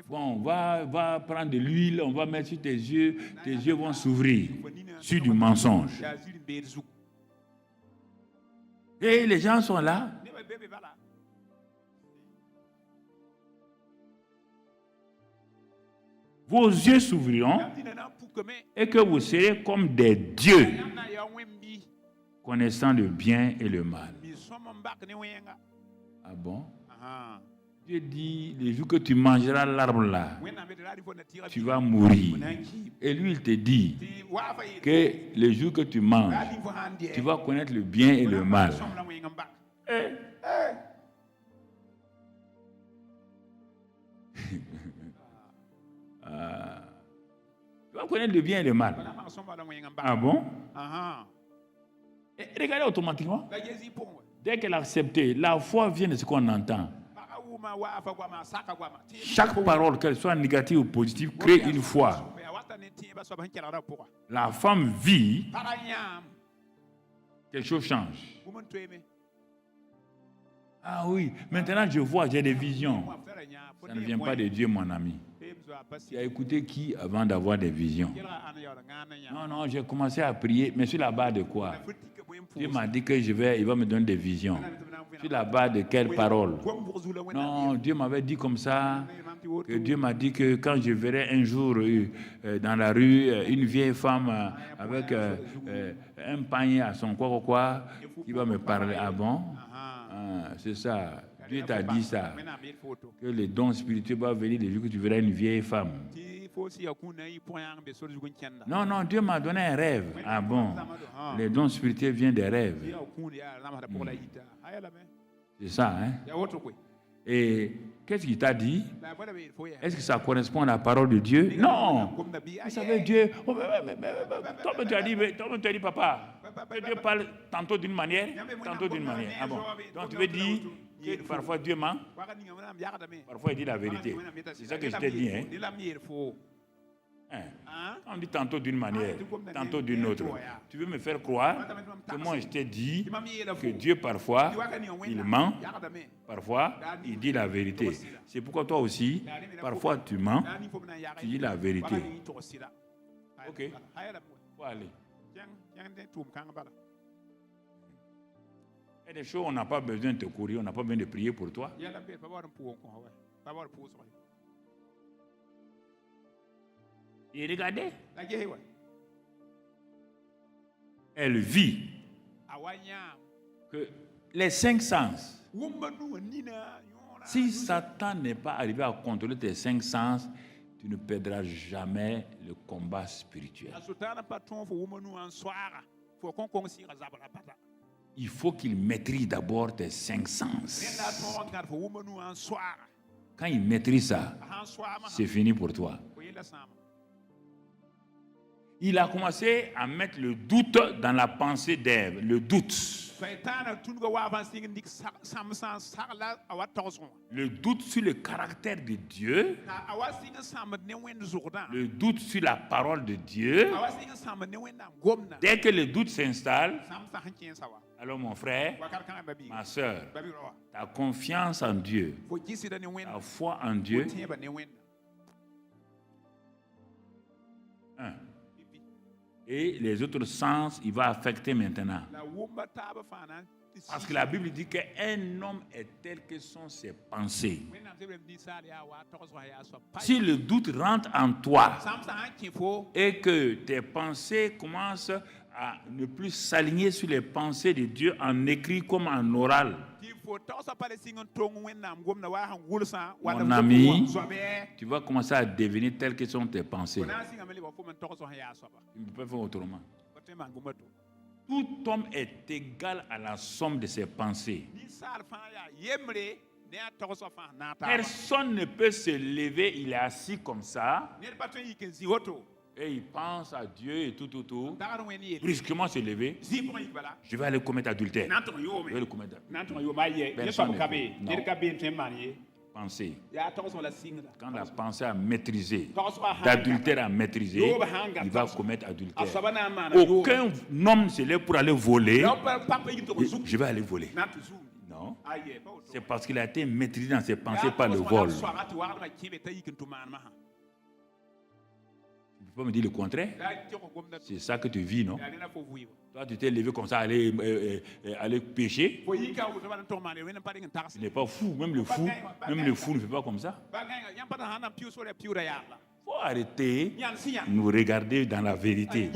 Bon, va prendre de l'huile, on va mettre sur tes yeux vont s'ouvrir sur du mensonge. Et les gens sont là. Vos yeux s'ouvriront et que vous serez comme des dieux, connaissant le bien et le mal. Ah bon? Dieu dit, le jour que tu mangeras l'arbre là, tu vas mourir. Et lui, il te dit que le jour que tu manges, tu vas connaître le bien et le mal. Tu vas connaître le bien et le mal. Ah bon? Et regardez automatiquement. Dès qu'elle a accepté, la foi vient de ce qu'on entend. Chaque parole, qu'elle soit négative ou positive, crée une foi. La femme vit, quelque chose change. Ah oui, maintenant je vois, j'ai des visions. Ça ne vient pas de Dieu, mon ami. Tu as écouté qui avant d'avoir des visions? Non, j'ai commencé à prier, mais sur la base de quoi? Dieu m'a dit que il va me donner des visions. Sur la base de quelle parole? Non, Dieu m'avait dit comme ça, que Dieu m'a dit que quand je verrai un jour dans la rue une vieille femme avec un panier à son quoi, qui va me parler. Ah bon? C'est ça. Dieu t'a dit ça. Que les dons spirituels vont venir le jour que tu verras une vieille femme. Non, Dieu m'a donné un rêve. Ah bon? Les dons spirituels viennent des rêves. C'est ça, hein? Et qu'est-ce qu'il t'a dit? Est-ce que ça correspond à la parole de Dieu? Non! Vous savez, Dieu... Toi, tu as dit, papa, Dieu parle tantôt d'une manière, tantôt d'une manière. Ah bon? Donc tu veux dire que parfois Dieu ment? Parfois il dit la vérité. C'est ça que je t'ai dit, hein? On dit tantôt d'une manière, tantôt d'une autre. Tu veux me faire croire que moi je t'ai dit que Dieu parfois il ment, parfois il dit la vérité. C'est pourquoi toi aussi, parfois tu mens, tu dis la vérité. Ok, faut aller. Il y a des choses, on n'a pas besoin de te courir, on n'a pas besoin de prier pour toi. Et regardez, elle vit que les 5 sens, si Satan n'est pas arrivé à contrôler tes 5 sens, tu ne perdras jamais le combat spirituel. Il faut qu'il maîtrise d'abord tes 5 sens. Quand il maîtrise ça, c'est fini pour toi. Il a commencé à mettre le doute dans la pensée d'Ève, le doute. Le doute sur le caractère de Dieu, le doute sur la parole de Dieu. Dès que le doute s'installe, alors mon frère, ma soeur, ta confiance en Dieu, ta foi en Dieu, et les autres sens, il va affecter maintenant. Parce que la Bible dit qu'un homme est tel que sont ses pensées. Si le doute rentre en toi et que tes pensées commencent à ne plus s'aligner sur les pensées de Dieu en écrit comme en oral, mon ami, tu vas commencer à devenir tel que sont tes pensées. Tu ne peux pas faire autrement. Tout homme est égal à la somme de ses pensées. Personne ne peut se lever, il est assis comme ça, et il pense à Dieu et tout. Brusquement se lever, je vais aller commettre adultère. Je vais le commettre. Penser. Quand la pensée a maîtrisé, d'adultère à maîtriser, il va commettre adultère. Aucun homme se lève pour aller voler. Je vais aller voler. Non. C'est parce qu'il a été maîtrisé dans ses pensées par le vol. Tu ne peux pas me dire le contraire. C'est ça que tu vis, non? Toi, tu t'es levé comme ça, aller pécher. Tu n'es pas fou. Même le fou ne fait pas comme ça. Il faut arrêter de nous regarder dans la vérité.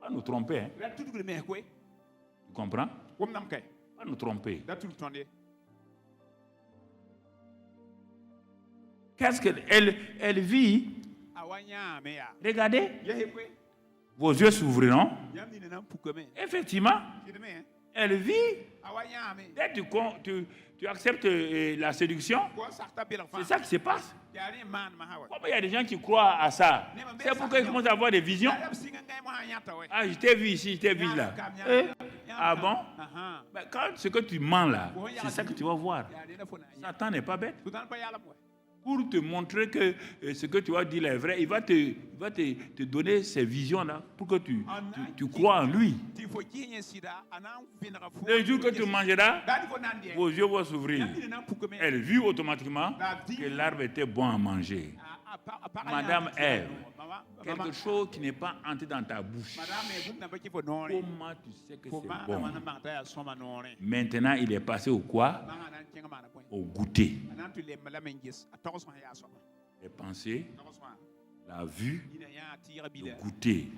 Pas nous tromper. Hein? Tu comprends? Pas nous tromper. Qu'est-ce qu'elle vit? Regardez. Vos yeux s'ouvriront. Effectivement. Elle vit. Dès que tu acceptes la séduction, c'est ça qui se passe. Comment il y a des gens qui croient à ça? C'est pourquoi ils commencent à avoir des visions. Ah, je t'ai vu ici, je t'ai vu là. Ah bon? Mais quand ce que tu mens là, c'est ça que tu vas voir. Satan n'est pas bête. Pour te montrer que ce que tu vas dire est vrai, il va te donner ces visions-là pour que tu crois en lui. Le jour que tu mangeras, vos yeux vont s'ouvrir. Elle vit automatiquement que l'arbre était bon à manger. Madame Ève, quelque chose qui n'est pas entré dans ta bouche, comment tu sais que c'est bon? Maintenant, il est passé au quoi? Au goûter. Les pensées, la vue, le goûter,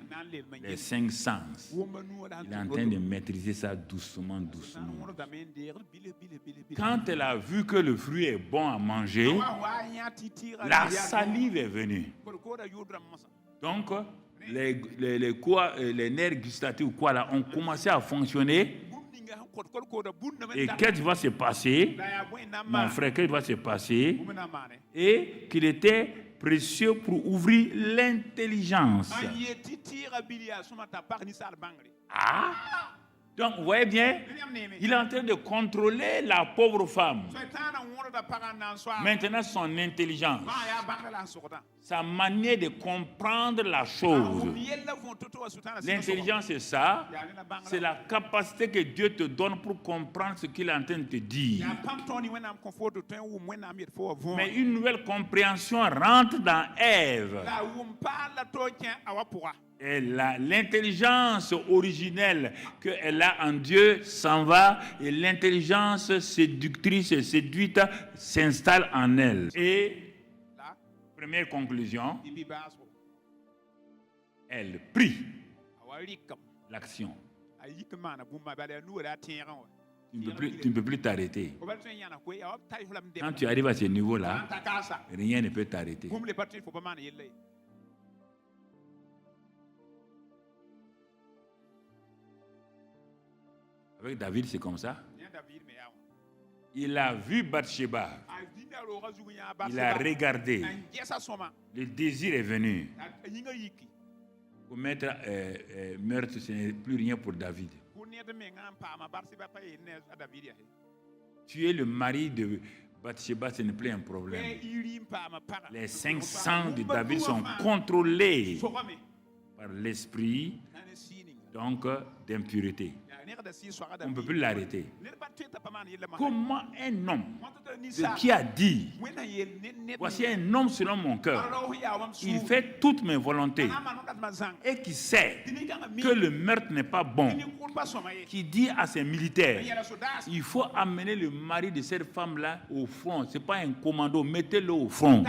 les 5 sens. Il est en train de maîtriser ça doucement, doucement. Quand elle a vu que le fruit est bon à manger, la salive est venue. Donc, les nerfs gustatifs ou quoi là ont commencé à fonctionner. Et qu'est-ce qui va se passer, mon frère, qu'est-ce qui va se passer? Et qu'il était précieux pour ouvrir l'intelligence. Ah! Donc, vous voyez bien, il est en train de contrôler la pauvre femme. Maintenant, son intelligence, sa manière de comprendre la chose. L'intelligence, c'est ça. C'est la capacité que Dieu te donne pour comprendre ce qu'il est en train de te dire. Mais une nouvelle compréhension rentre dans Ève. Et l'intelligence originelle qu'elle a en Dieu s'en va et l'intelligence séductrice et séduite s'installe en elle. Et première conclusion, elle prie l'action. Tu ne peux plus t'arrêter. Quand tu arrives à ce niveau-là, rien ne peut t'arrêter. Avec David, c'est comme ça. Il a vu Bathsheba. Il a regardé. Le désir est venu. Commettre meurtre, ce n'est plus rien pour David. Tuer le mari de Bathsheba, ce n'est plus un problème. Les 500 de David sont contrôlés par l'esprit donc d'impureté. On ne peut plus l'arrêter. Comment un homme qui a dit, voici un homme selon mon cœur, il fait toutes mes volontés et qui sait que le meurtre n'est pas bon, qui dit à ses militaires, il faut amener le mari de cette femme-là au front, ce n'est pas un commando, mettez-le au front.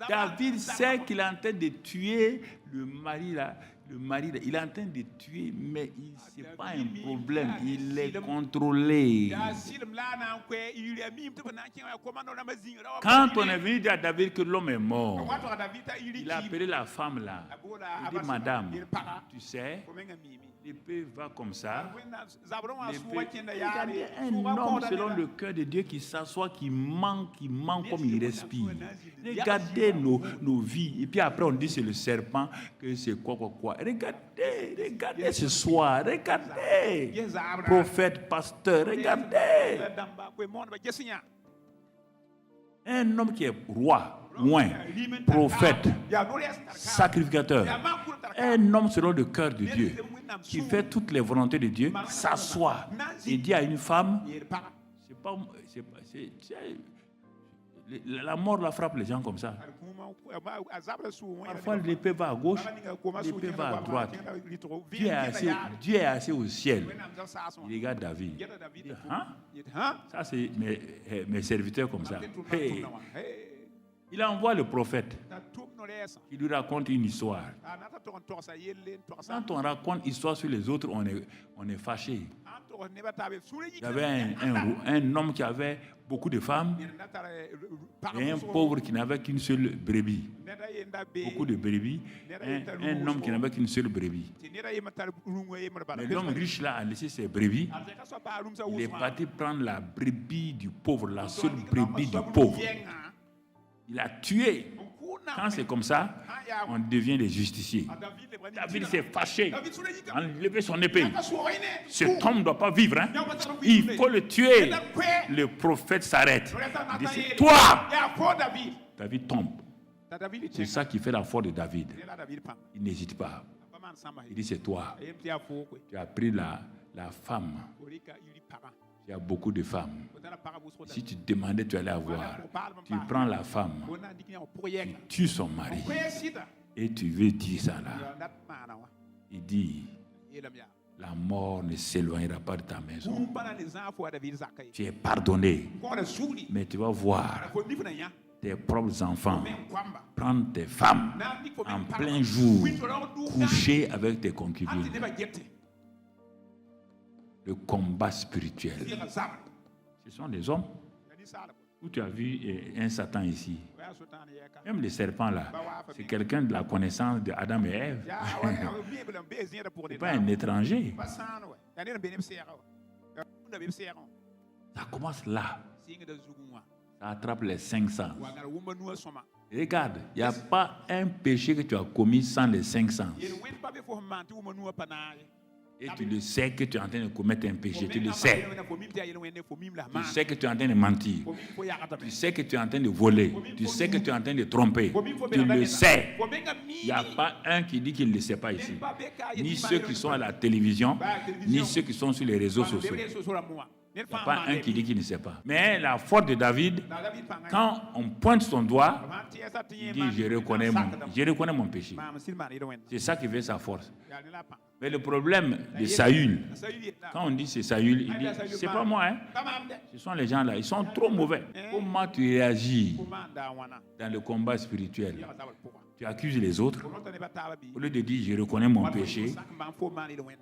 David sait qu'il est en train de tuer le mari là. Le mari, il est en train de tuer, mais ce n'est pas un problème, il est contrôlé. Quand on est venu dire à David que l'homme est mort, il a appelé la femme là. Il dit, madame, tu sais, l'épée va comme ça. Regardez un homme selon le cœur de Dieu qui s'assoit, qui ment comme il respire. Regardez nos vies. Et puis après on dit c'est le serpent, que c'est quoi. Regardez ce soir, regardez. Prophète, pasteur, regardez. Un homme qui est roi, loin, prophète, sacrificateur. Un homme selon le cœur de Dieu, qui fait toutes les volontés de Dieu, s'assoit et dit à une femme, la mort la frappe les gens comme ça. Parfois l'épée va à gauche, l'épée va à droite. Dieu est assis au ciel. Il regarde David. Il dit, hein? Ça c'est mes serviteurs comme ça. Hey. Il envoie le prophète. qui lui raconte une histoire. Quand on raconte histoire sur les autres, on est fâché. Il y avait un homme qui avait beaucoup de femmes et un pauvre qui n'avait qu'une seule brebis. Beaucoup de brebis. Un homme qui n'avait qu'une seule brebis. Mais l'homme riche là a laissé ses brebis. Il est parti prendre la brebis du pauvre, la seule brebis du pauvre. Il a tué. Quand c'est comme ça, on devient des justiciers. David s'est fâché, a enlevé son épée. Cet homme ne doit pas vivre. Hein? Il faut le tuer. Le prophète s'arrête. Il dit, c'est toi. David tombe. C'est ça qui fait la force de David. Il n'hésite pas. Il dit, c'est toi. Tu as pris la femme. Il y a beaucoup de femmes. Si tu demandais, tu allais avoir. Tu prends la femme, tu tues son mari. Et tu veux dire ça là. Il dit, la mort ne s'éloignera pas de ta maison. Tu es pardonné. Mais tu vas voir tes propres enfants prendre tes femmes en plein jour, coucher avec tes concubines. Le combat spirituel. Ce sont des hommes. Où tu as vu un Satan ici. Même les serpents là. C'est quelqu'un de la connaissance d'Adam et Ève. Ce n'est pas un étranger. Ça commence là. Ça attrape les 5 sens. Regarde, il n'y a pas un péché que tu as commis sans les 5 sens. Et tu le sais que tu es en train de commettre un péché. Tu le sais. Tu sais que tu es en train de mentir. Tu sais que tu es en train de voler. Tu sais que tu es en train de tromper. Tu le sais. Il n'y a pas un qui dit qu'il ne le sait pas ici. Ni ceux qui sont à la télévision, ni ceux qui sont sur les réseaux sociaux. Il n'y a pas un qui dit qu'il ne sait pas. Mais la force de David, quand on pointe son doigt, il dit je reconnais mon péché. C'est ça qui fait sa force. Mais le problème de Saül, quand on dit c'est Saül, il dit c'est pas moi, hein. Ce sont les gens là, ils sont trop mauvais. Comment tu réagis dans le combat spirituel? Tu accuses les autres. Au lieu de dire je reconnais mon péché,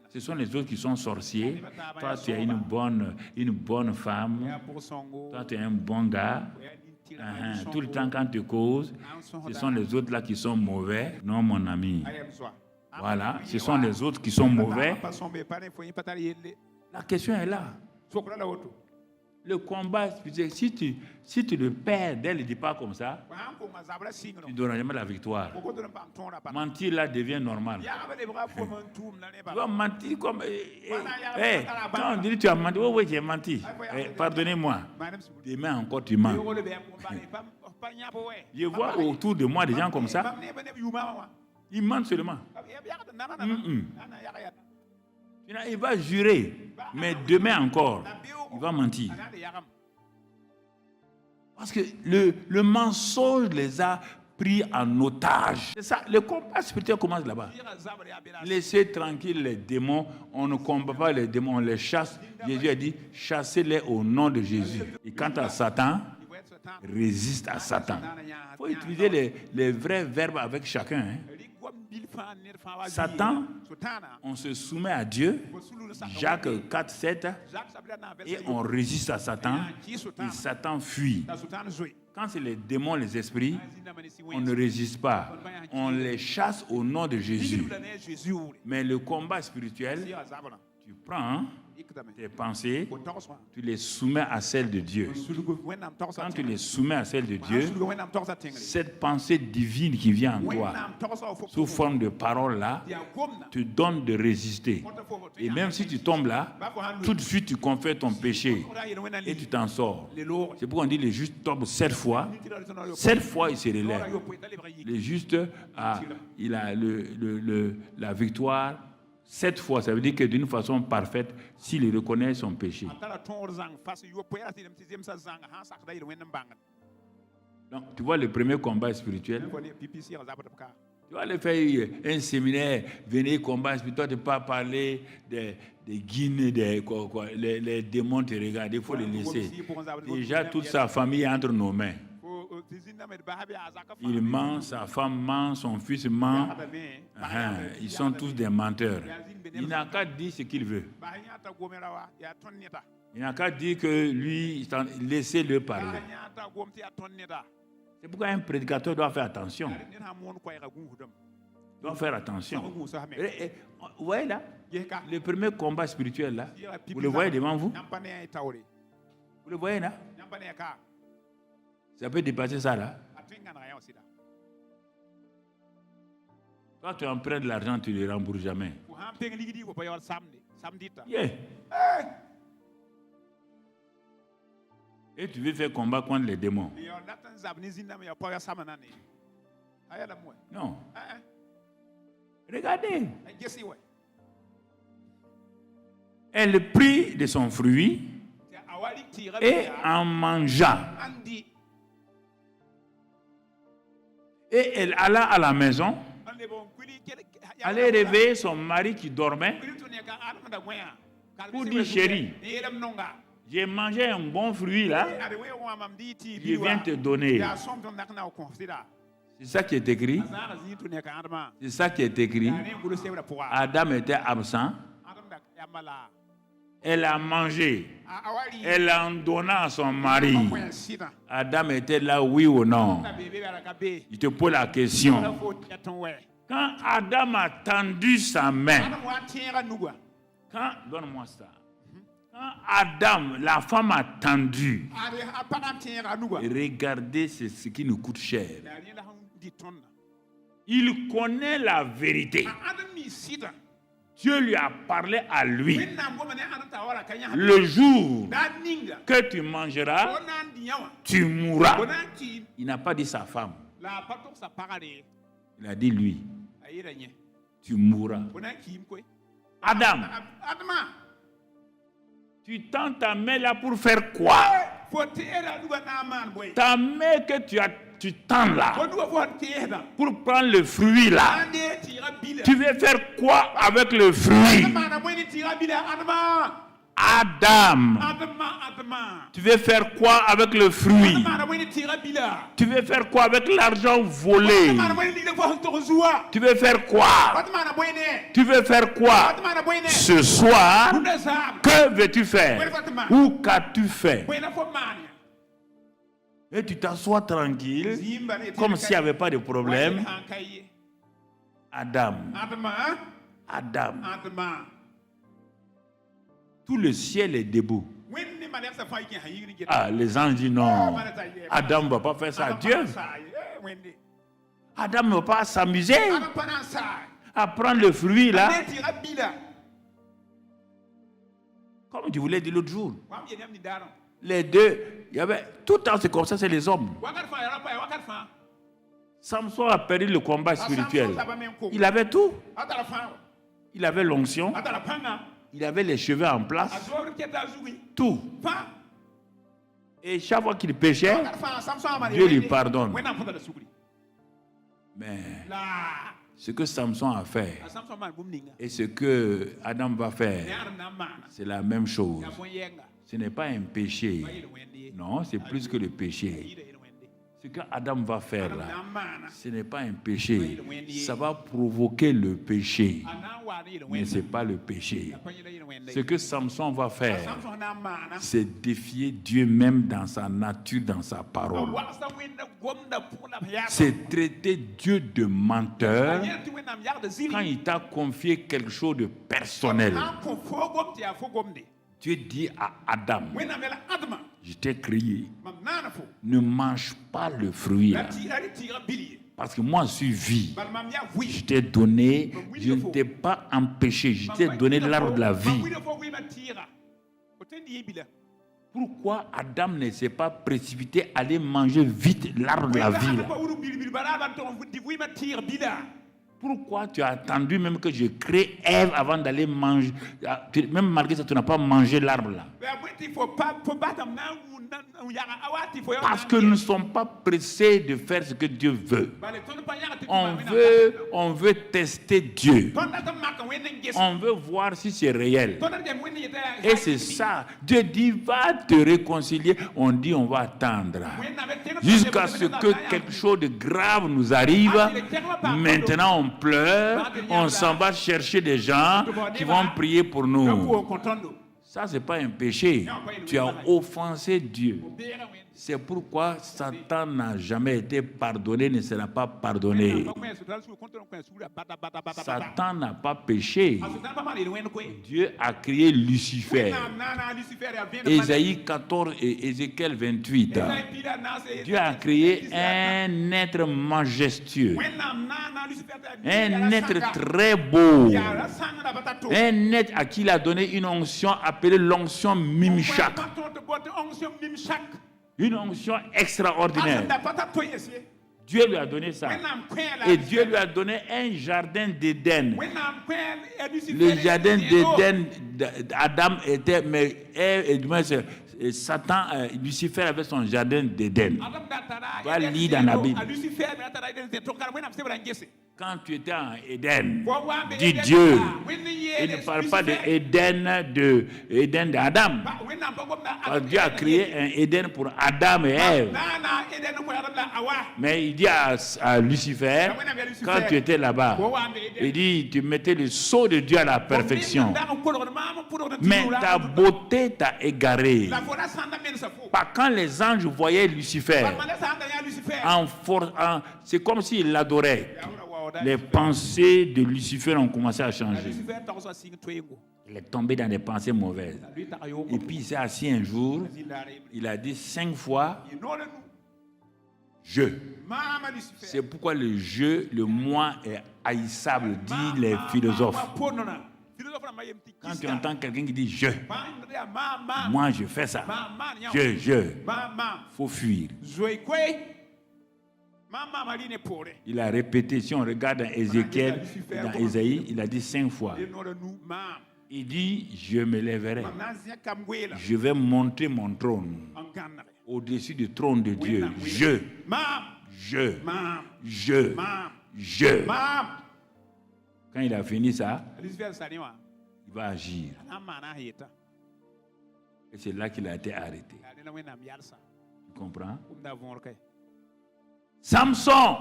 ce sont les autres qui sont sorciers. Toi, tu es une bonne femme. Toi, tu es un bon gars. Tout le temps, quand tu causes, ce sont les autres là qui sont mauvais. Non, mon ami. Voilà, ce sont les autres qui sont mauvais. La question est là. Le combat spirituel, si tu le perds dès le départ comme ça, tu ne donneras jamais la victoire. Mentir là devient normal. Tu vas mentir comme... quand on dit que tu as menti, oui, tu as menti. Pardonnez-moi. Demain encore tu mens. Je vois autour de moi des gens comme ça. Ils mentent seulement. Il va jurer, mais demain encore, il va mentir. Parce que le mensonge les a pris en otage. C'est ça, le combat spirituel commence là-bas. Laissez tranquille les démons, on ne combat pas les démons, on les chasse. Jésus a dit, chassez-les au nom de Jésus. Et quant à Satan, résiste à Satan. Il faut utiliser les vrais verbes avec chacun. Hein. Satan, on se soumet à Dieu, Jacques 4, 7, et on résiste à Satan, et Satan fuit. Quand c'est les démons, les esprits, on ne résiste pas. On les chasse au nom de Jésus. Mais le combat spirituel, tu prends tes pensées, tu les soumets à celles de Dieu. Quand tu les soumets à celles de Dieu, cette pensée divine qui vient en toi, sous forme de parole là, te donne de résister. Et même si tu tombes là, tout de suite tu confesses ton péché et tu t'en sors. C'est pourquoi on dit le juste tombe 7 fois. 7 fois il se relève. Le juste il a la victoire 7 fois, ça veut dire que d'une façon parfaite, s'il reconnaît son péché. Donc, tu vois le premier combat spirituel. Tu vas aller faire un séminaire, venir combattre spirituel, tu ne peux pas parler des guines, les démons te regardent, il faut les laisser. Déjà, toute sa famille est entre nos mains. Il ment, sa femme ment, son fils ment. Ils sont tous des menteurs. Il n'a qu'à dire ce qu'il veut. Il n'a qu'à dire que lui, laissez-le parler. C'est pourquoi un prédicateur doit faire attention. Doit faire attention. Vous voyez là, le premier combat spirituel là, vous le voyez devant vous? Vous le voyez là? Ça peut dépasser ça là. Quand tu empruntes de l'argent, tu ne le rembourses jamais. Yeah. Et tu veux faire combat contre les démons. Non. Regardez. Elle prit de son fruit et en mangea. Et elle alla à la maison, allait réveiller son mari qui dormait pour dire: chérie, j'ai mangé un bon fruit là, je viens te donner. C'est ça qui est écrit. C'est ça qui est écrit. Adam était absent. Elle a mangé. Elle en donna à son mari. Adam était là, oui ou non? Je te pose la question. Quand Adam a tendu sa main, donne-moi ça. Quand Adam, la femme a tendu, regardez, c'est ce qui nous coûte cher. Il connaît la vérité. Dieu lui a parlé à lui. Le jour que tu mangeras, tu mourras. Il n'a pas dit sa femme. Il a dit lui. Tu mourras. Adam, tu tends ta main là pour faire quoi? Ta main que tu tends là pour prendre le fruit là. Tu veux faire quoi avec le fruit? Adam, tu veux faire quoi avec le fruit? Tu veux faire quoi avec l'argent volé? Tu veux faire quoi? Tu veux faire quoi? Ce soir, que veux-tu faire? Ou qu'as-tu fait? Et tu t'assois tranquille, comme s'il n'y avait pas de problème. Adam. Tout le ciel est debout. Ah, les anges disent non. Adam ne va pas faire ça à Dieu. Adam ne va pas s'amuser à prendre le fruit là. Comme je vous l'ai dit l'autre jour. Les deux, il y avait tout le temps c'est comme ça, c'est les hommes. Samson a perdu le combat spirituel. Il avait tout. Il avait l'onction. Il avait les cheveux en place. Tout. Et chaque fois qu'il péchait, Dieu lui pardonne. Mais ce que Samson a fait et ce que Adam va faire, c'est la même chose. Ce n'est pas un péché. Non, c'est plus que le péché. Ce que Adam va faire là, ce n'est pas un péché. Ça va provoquer le péché. Mais ce n'est pas le péché. Ce que Samson va faire, c'est défier Dieu même dans sa nature, dans sa parole. C'est traiter Dieu de menteur quand il t'a confié quelque chose de personnel. Dieu dit à Adam: je t'ai créé, ne mange pas le fruit là. Parce que moi je suis vie. Je t'ai donné, je ne t'ai pas empêché, je t'ai donné l'arbre de la vie. Pourquoi Adam ne s'est pas précipité à aller manger vite l'arbre de la vie là? Pourquoi tu as attendu même que je crée Ève avant d'aller manger? Même malgré ça, tu n'as pas mangé l'arbre là. Parce que nous ne sommes pas pressés de faire ce que Dieu veut. On veut tester Dieu. On veut voir si c'est réel. Et c'est ça. Dieu dit, va te réconcilier. On dit, on va attendre. Jusqu'à ce que quelque chose de grave nous arrive. Maintenant, on pleure. On s'en va chercher des gens qui vont prier pour nous. Ça, ce n'est pas un péché. Tu as offensé Dieu. C'est pourquoi Satan n'a jamais été pardonné, ne sera pas pardonné. Satan n'a pas péché. Dieu a créé Lucifer. Ésaïe 14 et Ézéchiel 28. Dieu a créé un être majestueux. Un être très beau. Un être à qui il a donné une onction appelée l'onction Mimshak. Une onction extraordinaire. Dieu lui a donné ça. Et Dieu lui a donné un jardin d'Éden. Le jardin d'Éden d'Adam était, mais Satan, Lucifer avait son jardin d'Éden. Va lire dans la Bible. Quand tu étais en Éden, dit Dieu, il ne parle pas de Éden d'Adam. Dieu a créé un Éden pour Adam et Ève. Mais il dit à Lucifer, quand tu étais là-bas, il dit, tu mettais le sceau de Dieu à la perfection. Mais ta beauté t'a égaré. Quand les anges voyaient Lucifer, c'est comme s'ils l'adoraient. Les pensées de Lucifer ont commencé à changer. Il est tombé dans des pensées mauvaises. Et puis il s'est assis un jour, il a dit 5 fois je. C'est pourquoi le je, le moi est haïssable, disent les philosophes. Quand tu entends quelqu'un qui dit je, moi je fais ça, je, faut fuir. Il a répété, si on regarde dans Ézéchiel, dans Ésaïe, il a dit 5 fois. Il dit, je me lèverai, je vais monter mon trône au-dessus du trône de Dieu. Je. Quand il a fini ça, il va agir. Et c'est là qu'il a été arrêté. Tu comprends? Samson,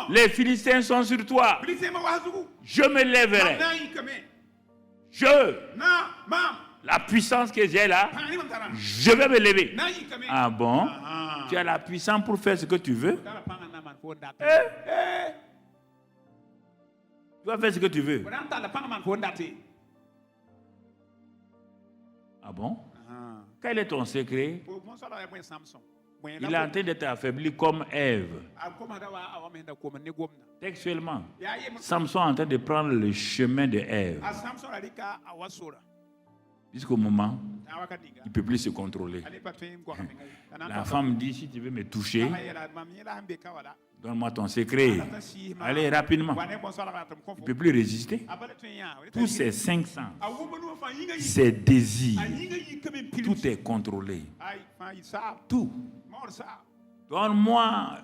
les Philistins sont sur toi. Je me lèverai. La puissance que j'ai là, je vais me lever. Ah bon? Tu as la puissance pour faire ce que tu veux? Tu vas faire ce que tu veux. Ah bon? Quel est ton secret? Il est en train d'être affaibli comme Ève. Textuellement, Samson est en train de prendre le chemin de Ève. Jusqu'au moment, il ne peut plus se contrôler. La femme dit, si tu veux me toucher, donne-moi ton secret. Allez, rapidement. Il ne peut plus résister. Tous ses 500, ses désirs, tout est contrôlé. Tout. Donne-moi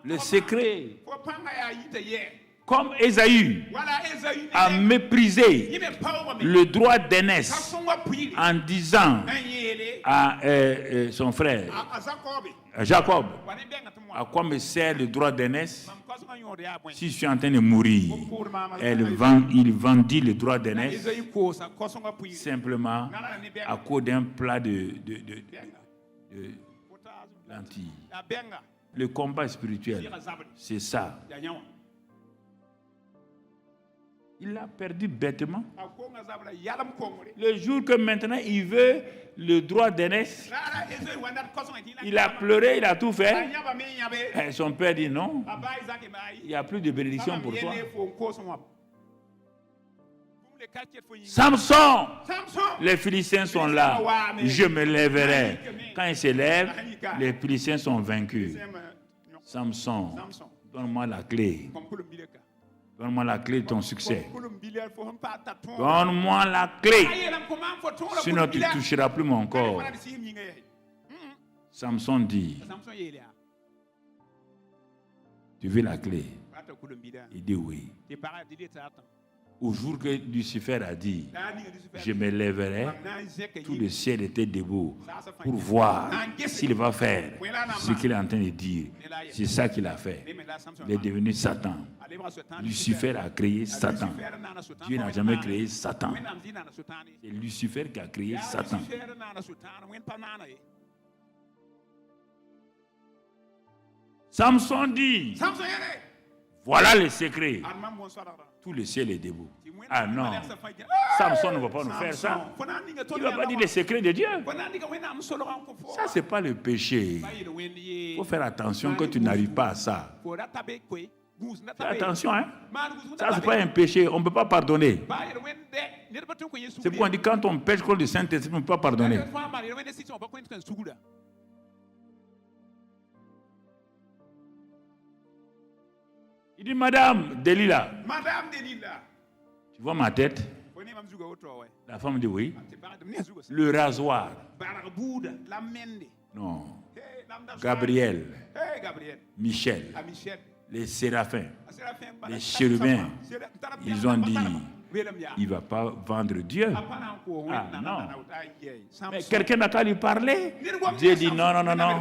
le secret. Comme Ésaü a méprisé le droit d'aînesse en disant à son frère Jacob, à quoi me sert le droit d'aînesse si je suis en train de mourir? Il vendit le droit d'aînesse simplement à cause d'un plat de lentilles. Le combat spirituel, c'est ça. Il a perdu bêtement. Le jour que maintenant il veut le droit d'aînesse, il a pleuré, il a tout fait. Et son père dit non, il n'y a plus de bénédiction pour toi. Samson, les Philistins sont là, je me lèverai. Quand il se lève, les Philistins sont vaincus. Samson, donne-moi la clé. Donne-moi la clé de ton succès. Donne-moi la clé. Sinon, tu ne toucheras plus mon corps. Samson dit, tu veux la clé? Il dit oui. Au jour que Lucifer a dit, je me lèverai, tout le ciel était debout pour voir s'il va faire ce qu'il est en train de dire. C'est ça qu'il a fait. Il est devenu Satan. Lucifer a créé Satan. Dieu n'a jamais créé Satan. C'est Lucifer qui a créé Satan. Samson dit, voilà le secret. Tout le ciel est debout. Ah non, Samson ne va pas nous faire ça. Il ne va pas dire le secret de Dieu. Ça, ce n'est pas le péché. Il faut faire attention que tu n'arrives pas à ça. Fais attention, hein. Ça, ce n'est pas un péché. On ne peut pas pardonner. C'est pourquoi on dit quand on pêche contre le Saint-Esprit, on ne peut pas pardonner. Il dit, Madame Delilah, tu vois ma tête? La femme dit oui. Le rasoir. Non. Gabriel. Michel. Les séraphins. Les chérubins. Ils ont dit, il ne va pas vendre Dieu. Ah non. Mais quelqu'un n'a qu'à lui parler. Dieu dit non, non, non, non.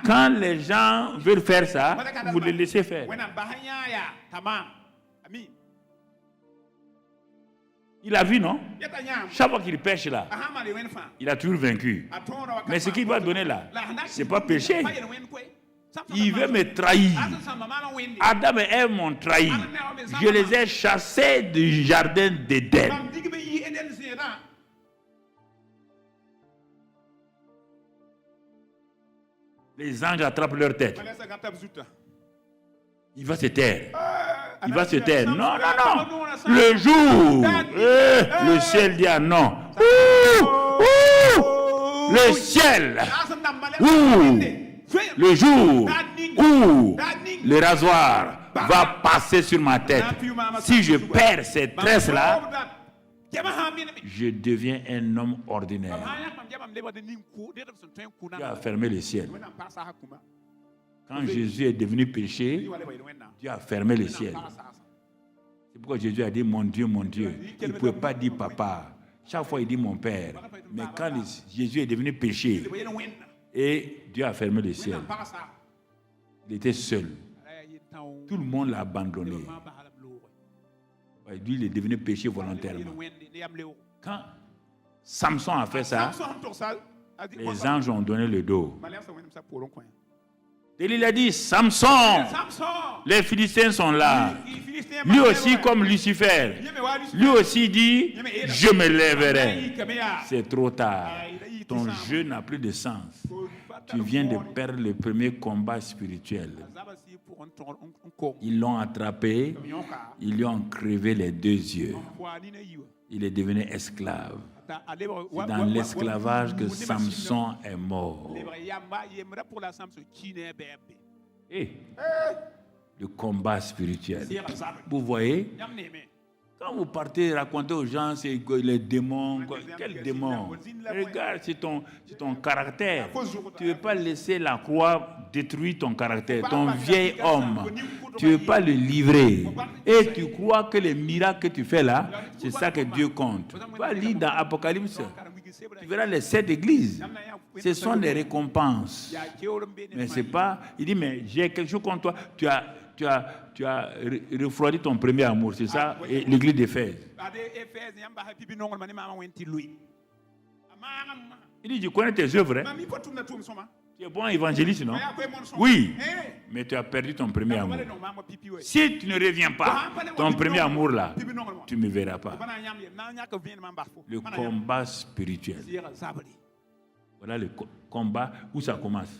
Quand les gens veulent faire ça, vous les laissez faire. Il a vu, non? Chaque fois qu'il pêche là, il a toujours vaincu. Mais ce qu'il va donner là, ce n'est pas péché. Il veut me trahir. Adam et Ève m'ont trahi. Je les ai chassés du jardin d'Éden. Les anges attrapent leur tête. Il va se taire. Il va se taire. Non, non, non. Le jour, le ciel dit ah non. Le ciel. Le jour où le rasoir va passer sur ma tête, si je perds cette tresse-là, je deviens un homme ordinaire. Dieu a fermé le ciel. Quand Jésus est devenu péché, Dieu a fermé le ciel. C'est pourquoi Jésus a dit mon Dieu, il ne pouvait pas dire papa. Chaque fois il dit mon père. Mais quand Jésus est devenu péché, et Dieu a fermé le ciel. Il était seul. Tout le monde l'a abandonné. Lui, il est devenu péché volontairement. Quand Samson a fait ça, les anges ont donné le dos. Et il a dit, Samson, les Philistins sont là. Lui aussi comme Lucifer. Lui aussi dit, je me lèverai. C'est trop tard. Ton jeu n'a plus de sens. Tu viens de perdre le premier combat spirituel. Ils l'ont attrapé, ils lui ont crevé les 2 yeux. Il est devenu esclave. C'est dans l'esclavage que Samson est mort. Et le combat spirituel. Vous voyez? Quand vous partez raconter aux gens, c'est les démons. Quel démon? Regarde, c'est ton caractère. Tu ne veux pas laisser la croix détruire ton caractère. Ton vieil homme, tu ne veux pas le livrer. Et tu crois que les miracles que tu fais là, c'est ça que Dieu compte. Tu vas lire dans Apocalypse. Tu verras les 7 églises. Ce sont des récompenses. Mais c'est pas... Il dit, mais j'ai quelque chose contre toi. Tu as refroidi ton premier amour, c'est ça? Et l'église d'Éphèse. Il dit, tu connais tes œuvres, hein? Tu es bon évangéliste, non? Oui, mais tu as perdu ton premier amour. Si tu ne reviens pas, ton premier amour là, tu ne me verras pas. Le combat spirituel. Voilà le combat où ça commence.